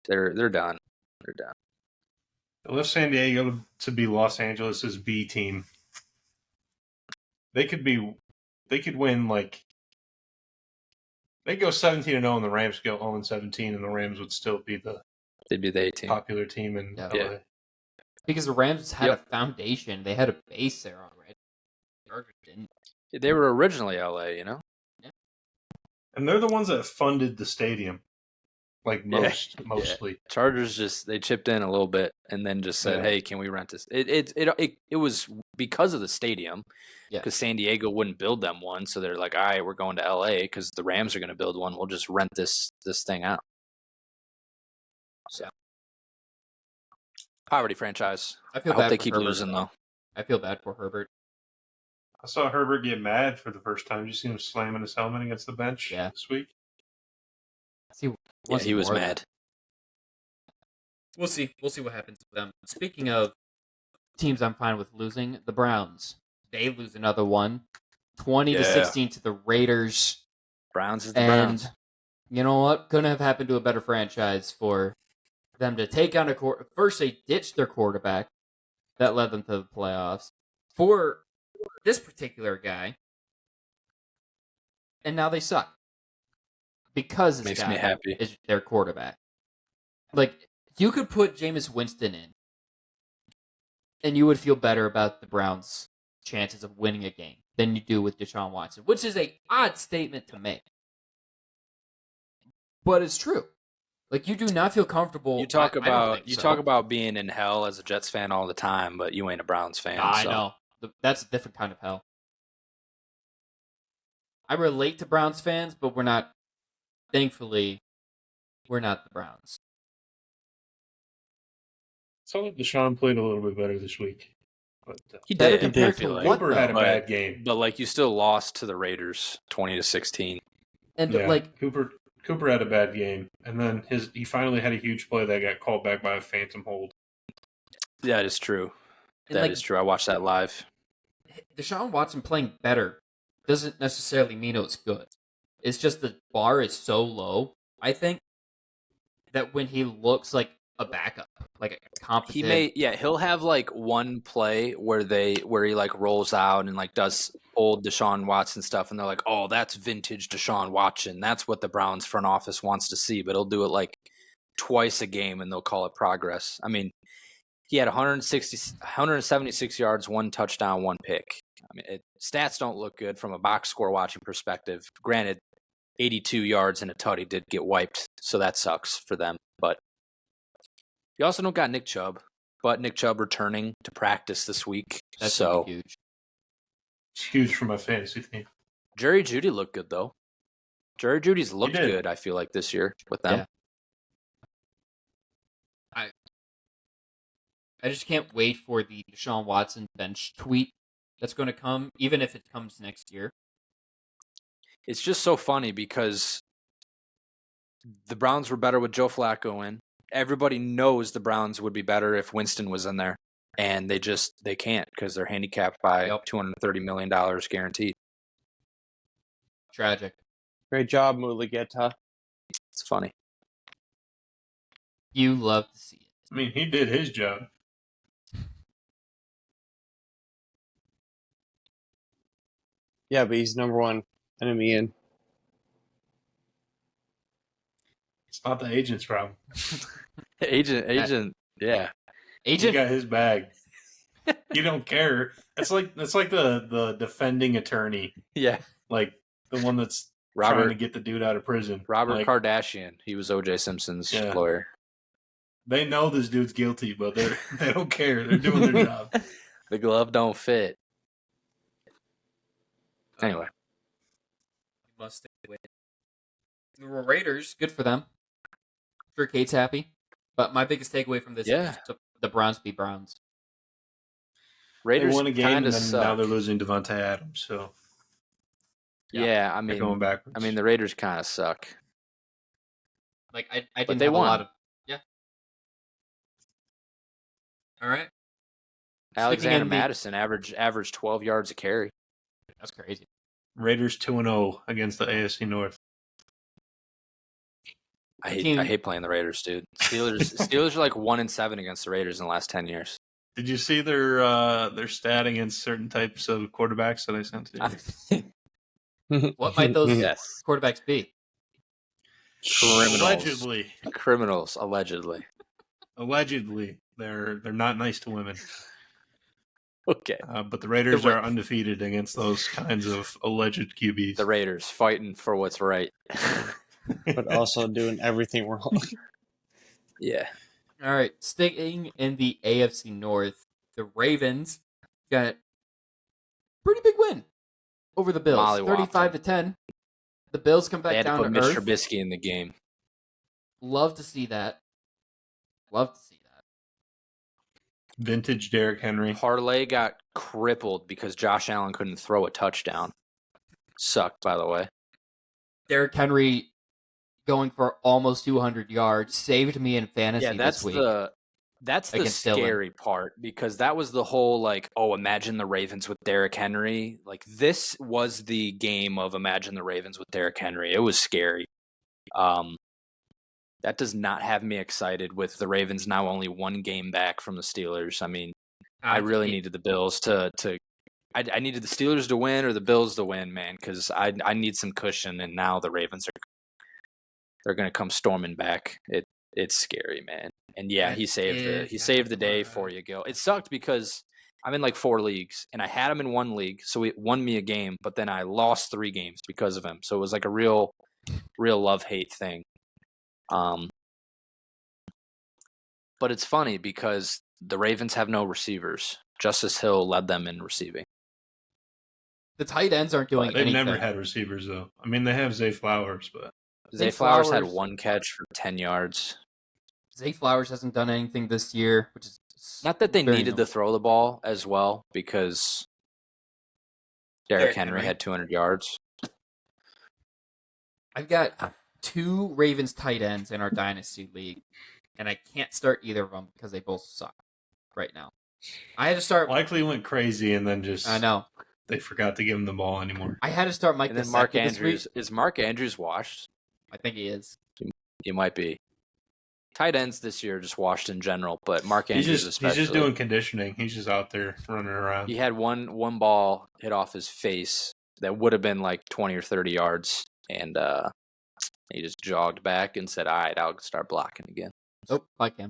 They're done. They're done. I left San Diego to be Los Angeles' B team. They could win like they go 17-0 and the Rams go 0-17 and the Rams would still be They'd be the A team. popular team in LA. Yeah. Because the Rams had a foundation. They had a base there already. The Chargers didn't. They were originally LA, you know? And they're the ones that funded the stadium. Like mostly. Chargers they chipped in a little bit and then just said, "Hey, can we rent this?" It was because of the stadium, because San Diego wouldn't build them one, so they're like, "All right, we're going to LA because the Rams are going to build one. We'll just rent this thing out." So, poverty franchise. I hope they keep losing though. I feel bad for Herbert. I saw Herbert get mad for the first time. Did you see him slamming his helmet against the bench this week? He was mad. We'll see. We'll see what happens with them. Speaking of teams I'm fine with losing, the Browns. They lose another one. 20-16 to the Raiders. Browns is the Browns. You know what? Couldn't have happened to a better franchise for them to take on first they ditched their quarterback. That led them to the playoffs. For this particular guy. And now they suck. Because this Makes me happy. Is their quarterback. Like, you could put Jameis Winston in, and you would feel better about the Browns' chances of winning a game than you do with Deshaun Watson, which is an odd statement to make. But it's true. Like, you do not feel comfortable. You talk about being in hell as a Jets fan all the time, but you ain't a Browns fan. I know. That's a different kind of hell. I relate to Browns fans, but we're not. Thankfully, we're not the Browns. So Deshaun played a little bit better this week. But, he did. Cooper had a bad game. But like you still lost to the Raiders 20-16. And Cooper had a bad game. And then he finally had a huge play that got called back by a phantom hold. That is true. That is true. I watched that live. Deshaun Watson playing better doesn't necessarily mean it was good. It's just the bar is so low, I think, that when he looks like a backup, like a competent... he'll have like one play where he like rolls out and like does old Deshaun Watson stuff, and they're like, "Oh, that's vintage Deshaun Watson. That's what the Browns front office wants to see." But he'll do it like twice a game, and they'll call it progress. I mean, he had 176 yards, 1 touchdown, 1 pick. I mean, stats don't look good from a box score watching perspective. Granted, 82 yards and a tutty did get wiped, so that sucks for them. But you also don't got Nick Chubb, but Nick Chubb returning to practice this week. That's so huge. It's huge for my fantasy team. Jerry Jeudy looked good, though. Jerry Judy's looked good, I feel like, this year with them. Yeah. I just can't wait for the Deshaun Watson bench tweet that's going to come, even if it comes next year. It's just so funny because the Browns were better with Joe Flacco in. Everybody knows the Browns would be better if Winston was in there, and they can't because they're handicapped by $230 million guaranteed. Tragic. Great job, Mulligeta. It's funny. You love to see it. I mean, he did his job. Yeah, but he's number one enemy in. It's not the agent's problem. Agent, yeah. Agent got his bag. You don't care. That's like the defending attorney. Yeah. Like the one that's trying to get the dude out of prison. Robert Kardashian. He was O.J. Simpson's lawyer. They know this dude's guilty, but they don't care. They're doing their job. The glove don't fit. Anyway. Must stay with the Raiders. Good for them. I'm sure Kate's happy. But my biggest takeaway from this is the Browns beat Browns. Raiders they won a game and then suck. Now they're losing Devontae Adams. So yeah, I mean, they're going backwards. I mean, the Raiders kind of suck. Like I didn't have a lot of All right. Alexander Madison averaged 12 yards a carry. That's crazy. Raiders 2-0 against the AFC North. I hate playing the Raiders, dude. Steelers are like 1-7 against the Raiders in the last 10 years. Did you see their stat against certain types of quarterbacks that I sent to you? What might those Yes. quarterbacks be? Criminals, allegedly. Allegedly, they're not nice to women. Okay. But the Raiders are undefeated against those kinds of alleged QBs. The Raiders fighting for what's right. But also doing everything wrong. Yeah. All right, sticking in the AFC North, the Ravens got a pretty big win over the Bills, 35-10. The Bills come back down to earth. They had to put Mitch Trubisky in the game. Love to see that. Vintage Derrick Henry. Parlay got crippled because Josh Allen couldn't throw a touchdown. Sucked, by the way. Derrick Henry going for almost 200 yards saved me in fantasy this week. That's the scary part, because that was the whole, like, oh, imagine the Ravens with Derrick Henry. Like, this was the game of imagine the Ravens with Derrick Henry. It was scary. That does not have me excited with the Ravens now only one game back from the Steelers. I mean, I really needed the Bills I needed the Steelers to win or the Bills to win, man, because I need some cushion, and now the Ravens they're going to come storming back. It's scary, man. And yeah, he saved the day for you, Gil. It sucked because I'm in like 4 leagues, and I had him in 1 league, so it won me a game, but then I lost 3 games because of him. So it was like a real love-hate thing. But it's funny because the Ravens have no receivers. Justice Hill led them in receiving. The tight ends aren't doing anything. They've never had receivers, though. I mean, they have Zay Flowers, but... Zay Flowers had 1 catch for 10 yards. Zay Flowers hasn't done anything this year, which is... Not that they needed to throw the ball as well, because Derrick Henry had 200 yards. I've got 2 Ravens tight ends in our Dynasty League, and I can't start either of them because they both suck right now. I had to start... Likely went crazy and then just... I know. They forgot to give him the ball anymore. I had to start Mike. And then Mark Andrews. Is Mark Andrews washed? I think he is. He might be. Tight ends this year just washed in general, but Mark Andrews especially. He's just doing conditioning. He's just out there running around. He had one ball hit off his face that would have been like 20 or 30 yards, and he just jogged back and said, all right, I'll start blocking again. Oh, bye, Cam.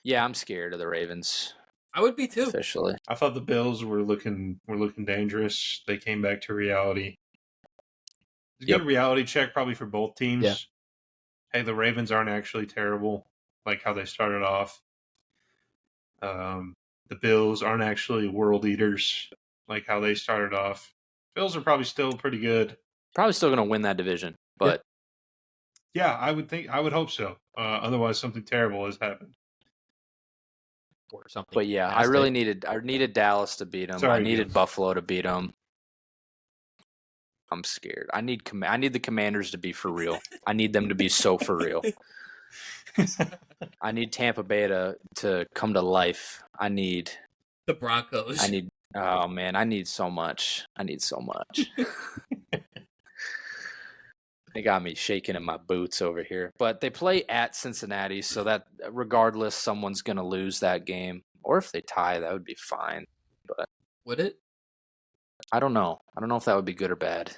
Yeah, I'm scared of the Ravens. I would be too. Officially. I thought the Bills were looking dangerous. They came back to reality. It's a good reality check probably for both teams. Yeah. Hey, the Ravens aren't actually terrible, like how they started off. The Bills aren't actually world eaters, like how they started off. Bills are probably still pretty good. Probably still going to win that division, but yeah, I would hope so. Otherwise, something terrible has happened. Or something. But yeah, I needed Dallas to beat them. I needed Buffalo to beat them. I'm scared. I need the Commanders to be for real. I need them to be so for real. I need Tampa Bay to come to life. I need the Broncos. Oh man, I need so much. They got me shaking in my boots over here. But they play at Cincinnati, so that regardless, someone's going to lose that game. Or if they tie, that would be fine. But would it? I don't know. I don't know if that would be good or bad.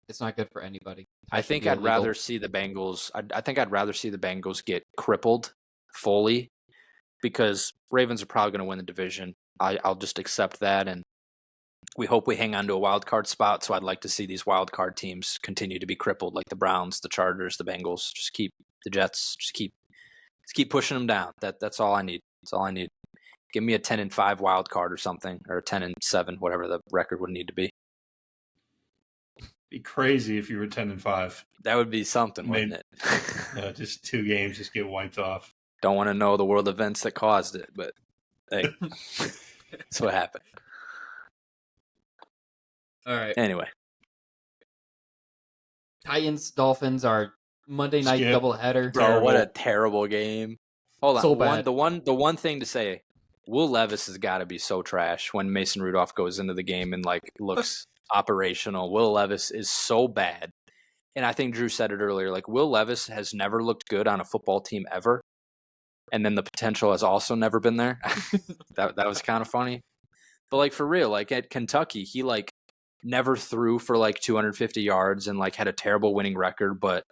It's not good for anybody. I think I'd rather see the Bengals. I think I'd rather see the Bengals get crippled fully, because Ravens are probably going to win the division. I'll just accept that, and we hope we hang on to a wild card spot. So I'd like to see these wild card teams continue to be crippled, like the Browns, the Chargers, the Bengals. Just keep the Jets. Just keep pushing them down. That's all I need. That's all I need. Give me a 10-5 wild card or something, or a 10-7, whatever the record would need to be. Be crazy if you were 10-5. That would be something, wouldn't it? Just 2 games just get wiped off. Don't want to know the world events that caused it, but hey, that's what happened. All right. Anyway, Titans Dolphins are Monday night doubleheader. Bro, what a terrible game! Hold on, so bad. The one thing to say, Will Levis has got to be so trash when Mason Rudolph goes into the game and like looks operational. Will Levis is so bad. And I think Drew said it earlier, like Will Levis has never looked good on a football team ever. And then the potential has also never been there. that was kind of funny. But like for real, like at Kentucky, he like never threw for like 250 yards and like had a terrible winning record. But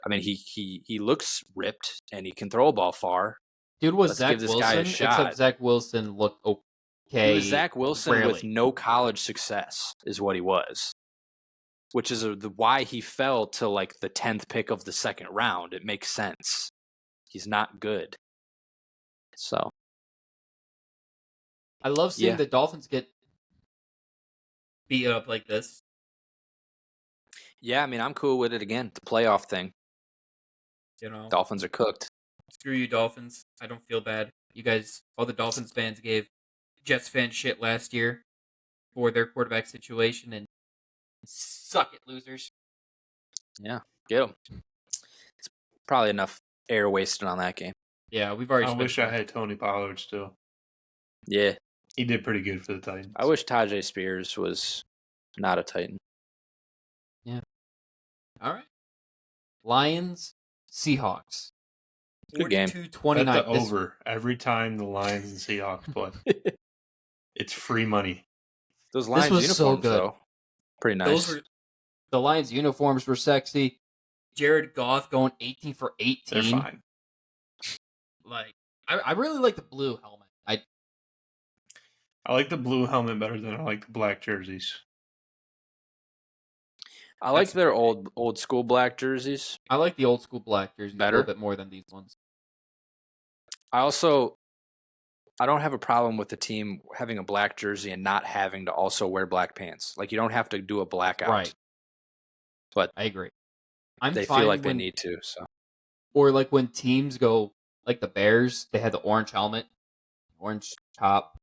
I mean, he looks ripped and he can throw a ball far. Dude was Let's Zach give this guy a Wilson, shot. except Zach Wilson looked okay. He was Zach Wilson rarely. with no college success is what he was, which is why he fell to like the 10th pick of the second round. It makes sense. He's not good. So I love seeing the Dolphins get beat up like this. Yeah, I mean, I'm cool with it again. The playoff thing. You know, Dolphins are cooked. Screw you, Dolphins. I don't feel bad. You guys, all the Dolphins fans gave Jets fans shit last year for their quarterback situation, and suck it, losers. Yeah, get them. It's probably enough air wasted on that game. Yeah, we've already. I wish I had Tony Pollard still. Yeah. He did pretty good for the Titans. I wish Tajay Spears was not a Titan. Yeah. All right. Lions, Seahawks. Good game. 42-29. Bet the over every time the Lions and Seahawks play. It's free money. Those Lions was uniforms, so good. though, pretty nice. The Lions uniforms were sexy. Jared Goff going 18 for 18. They're fine. Like, I really like the blue helmet. I like the blue helmet better than I like the black jerseys. I like their old school black jerseys. I like the old school black jerseys Better? a little bit more than these ones. I don't have a problem with the team having a black jersey and not having to also wear black pants. Like, you don't have to do a blackout. Right. But I agree. they feel like they need to. So, or like when teams go, like the Bears, they had the orange helmet, orange top.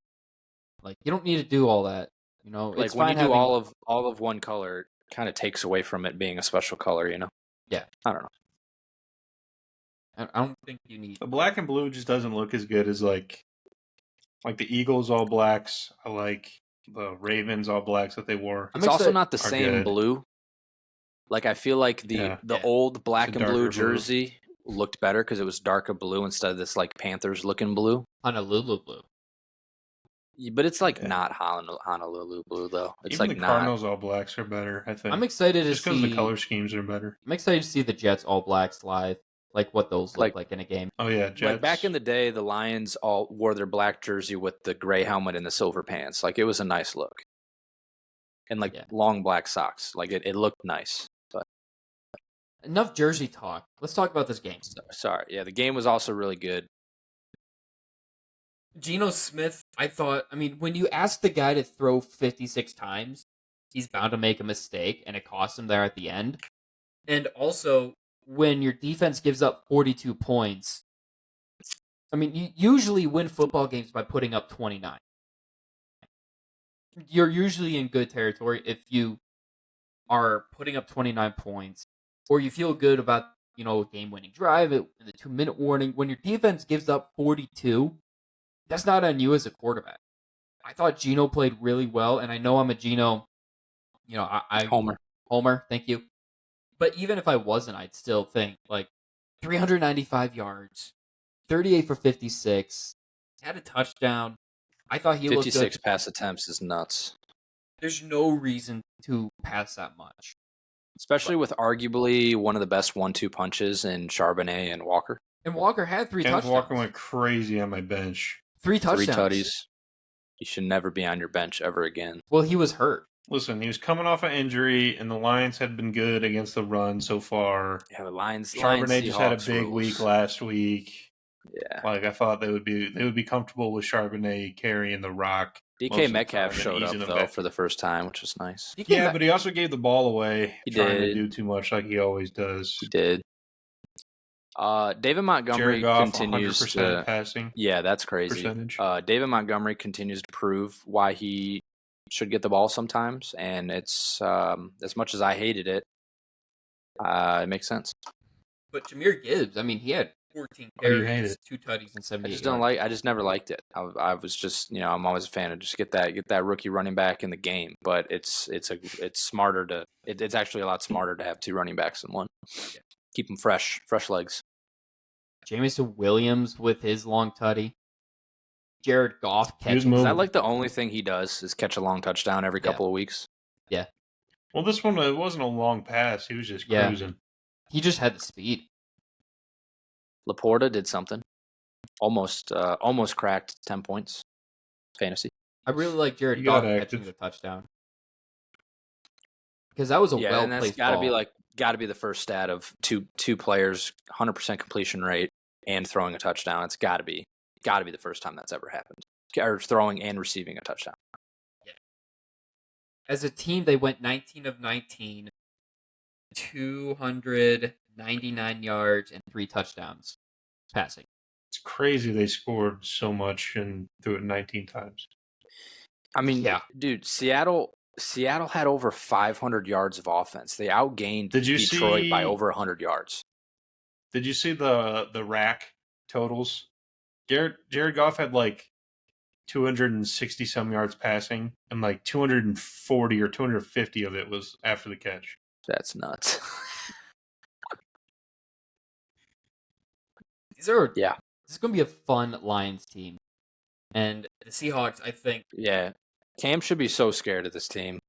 Like, you don't need to do all that. You know, like it's when fine you do having, all of one color, it kind of takes away from it being a special color. You know? Yeah. I don't know. I don't think you need. The black and blue just doesn't look as good as like the Eagles all blacks. I like the Ravens all blacks that they wore. It's also not the are same good. blue. Like, I feel like the old black and blue jersey looked better because it was darker blue instead of this like Panthers looking blue. Honolulu blue. But it's like not Honolulu blue though. It's Even like the not. Cardinals all blacks are better, I think. I'm excited to just because see the color schemes are better. I'm excited to see the Jets all blacks live. Like what those look like in a game. Oh yeah, Jets. Like back in the day, the Lions all wore their black jersey with the gray helmet and the silver pants. Like it was a nice look. And like long black socks. Like it looked nice. But enough jersey talk. Let's talk about this game. Sorry. Yeah, the game was also really good. Geno Smith, I mean, when you ask the guy to throw 56 times, he's bound to make a mistake, and it costs him there at the end. And also, when your defense gives up 42 points, I mean, you usually win football games by putting up 29. You're usually in good territory if you are putting up 29 points, or you feel good about, you know, a game-winning drive in the 2-minute warning. When your defense gives up 42, that's not on you as a quarterback. I thought Geno played really well, and I know I'm a Geno, you know, I Homer, thank you. But even if I wasn't, I'd still think, like, 395 yards, 38 for 56, had a touchdown. I thought he looked good. 56 pass attempts is nuts. There's no reason to pass that much. Especially with arguably one of the best 1-2 punches in Charbonnet and Walker. And Walker had 3 touchdowns. Walker went crazy on my bench. 3 touchdowns. 3 tutties. You should never be on your bench ever again. Well, he was hurt. Listen, he was coming off an injury, and the Lions had been good against the run so far. Yeah, the Lions. Charbonnet just had a Seahawks big rules. week last week. Yeah, like I thought they would be comfortable with Charbonnet carrying the rock. DK Metcalf showed up though for the first time, which was nice. Yeah, but he also gave the ball away. He trying did. to do too much, like he always does. He did. David Montgomery Jared Goff, continues 100% to passing. Yeah, that's crazy. Percentage. David Montgomery continues to prove why he should get the ball sometimes, and it's as much as I hated it, it makes sense. But Jahmyr Gibbs, I mean, he had 14 Why do you hate carries, it? 2 tutties, and I 78 just don't yards. like. I just never liked it. I was just, I'm always a fan of just get that rookie running back in the game. But it's smarter to. It's actually a lot smarter to have 2 running backs than 1. Yeah. Keep them fresh legs. Jameson Williams with his long tutty. Jared Goff He was catching. Is moving. that like the only thing he does is catch a long touchdown every couple of weeks? Yeah. Well, this one, it wasn't a long pass. He was just cruising. He just had the speed. Laporta did something. Almost cracked 10 points. Fantasy. I really like Jared He Goff got catching active. the touchdown. Because that was a and that's well-placed got to ball. be got to be the first stat of two players, 100% completion rate and throwing a touchdown. It's got to be the first time that's ever happened. Or throwing and receiving a touchdown. Yeah. As a team, they went 19 of 19, 299 yards, and 3 touchdowns passing. It's crazy they scored so much and threw it 19 times. I mean, Yeah. dude, Seattle had over 500 yards of offense. They outgained Detroit by over 100 yards. Did you see the rack totals? Jared Goff had like 260 some yards passing, and like 240 or 250 of it was after the catch. That's nuts. This is going to be a fun Lions team. And the Seahawks, I think. Yeah. Cam should be so scared of this team.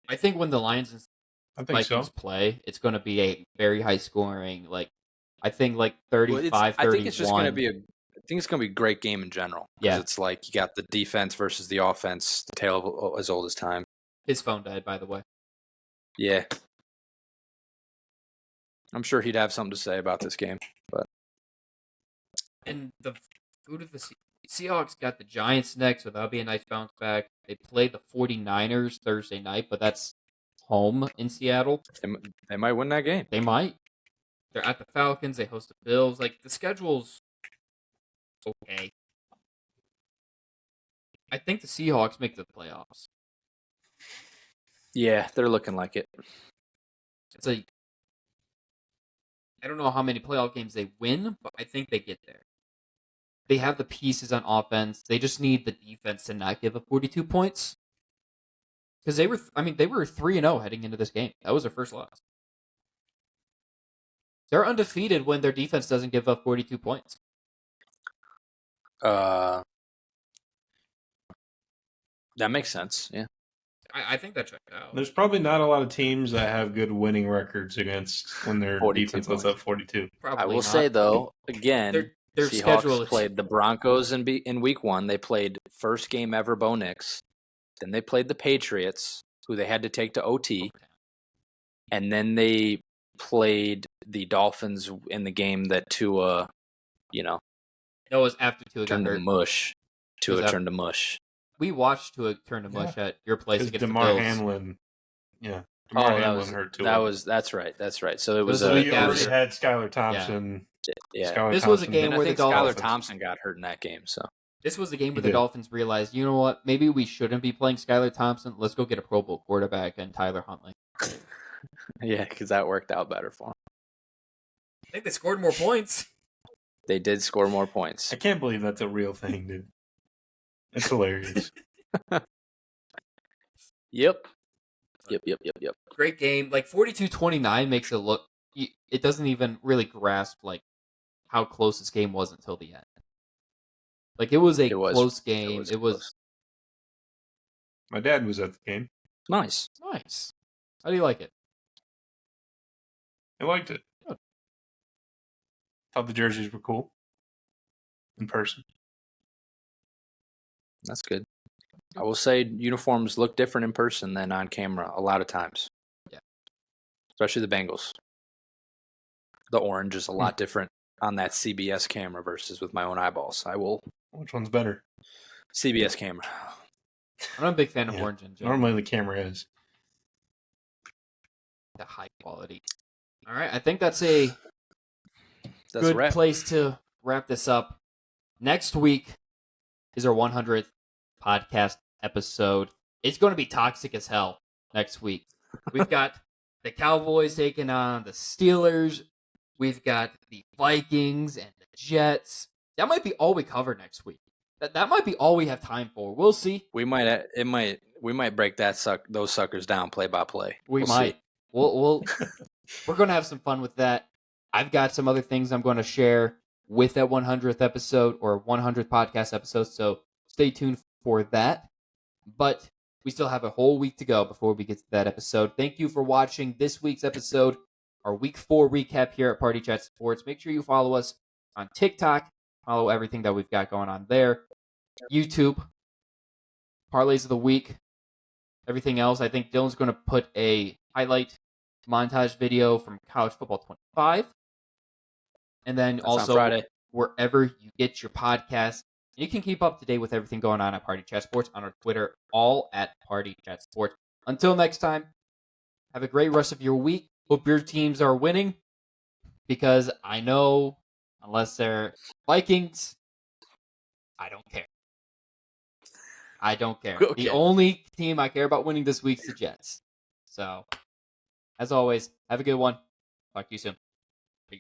I think when the Lions and Vikings play, it's going to be a very high scoring, I think 35, 31. I think it's just going to be I think it's going to be a great game in general. Yeah. It's like you got the defense versus the offense, the tale of as old as time. His phone died, by the way. Yeah. I'm sure he'd have something to say about this game. But And the Seahawks got the Giants next, so that'll be a nice bounce back. They play the 49ers Thursday night, but that's home in Seattle. they might win that game. They might. They're at the Falcons. They host the Bills. The schedule's okay. I think the Seahawks make the playoffs. Yeah, they're looking like it. It's I don't know how many playoff games they win, but I think they get there. They have the pieces on offense. They just need the defense to not give up 42 points. Because they were 3-0 heading into this game. That was their first loss. They're undefeated when their defense doesn't give up 42 points. That makes sense. Yeah. I think that checked out. There's probably not a lot of teams that have good winning records against when their defense was up 42. Probably I will not. say, though, again, their schedule Seahawks played the Broncos in week 1. They played first game ever Bo Nix. Then they played the Patriots, who they had to take to OT. And then they played the Dolphins in the game that Tua, That was after Tua turned got to hurt. mush. Tua turned to mush. We watched Tua turn to mush at your place Because against DeMar the Bills. Hamlin, Hamlin hurt too. That's right. So it was a So week you already after. had Skylar Thompson. Yeah. Skylar This was a Thompson game hit And I where the think Skylar Dolphins- Thompson got hurt in that game. So This was the game where He the did. Dolphins realized, you know what, maybe we shouldn't be playing Skylar Thompson. Let's go get a Pro Bowl quarterback and Tyler Huntley. yeah, because that worked out better for them. I think they scored more points. They did score more points. I can't believe that's a real thing, dude. It's hilarious. Yep. Great game. 42-29 makes it look. It doesn't even really grasp how close this game was until the end. It was a close game. It was close. My dad was at the game. Nice. nice. How do you like it? I liked it. Good. Thought the jerseys were cool. In person. That's good. I will say uniforms look different in person than on camera a lot of times. Yeah. Especially the Bengals. The orange is a lot different on that CBS camera versus with my own eyeballs. Which one's better? CBS camera. I'm not a big fan of Yeah. orange and general. Normally the camera is. The high quality. All right, I think that's a That's a good wrap. place to wrap this up. Next week is our 100th podcast episode. It's going to be toxic as hell next week. We've got the Cowboys taking on the Steelers. We've got the Vikings and the Jets. That might be all we cover next week. That might be all we have time for. We'll see. We might break those suckers down play by play. We We'll might. see. We're gonna have some fun with that. I've got some other things I'm going to share with that 100th episode or 100th podcast episode. So stay tuned for that. But we still have a whole week to go before we get to that episode. Thank you for watching this week's episode, our week 4 recap here at Party Chat Sports. Make sure you follow us on TikTok. Follow everything that we've got going on there. YouTube, parlays of the week, everything else. I think Dylan's going to put a highlight montage video from College Football 25. And then That's on also Friday. wherever you get your podcast. You can keep up to date with everything going on at Party Chat Sports on our Twitter, all at Party Chat Sports. Until next time, have a great rest of your week. Hope your teams are winning, because I know, unless they're Vikings, I don't care. I don't care. Okay. The only team I care about winning this week is the Jets. So, as always, have a good one. Talk to you soon. Peace.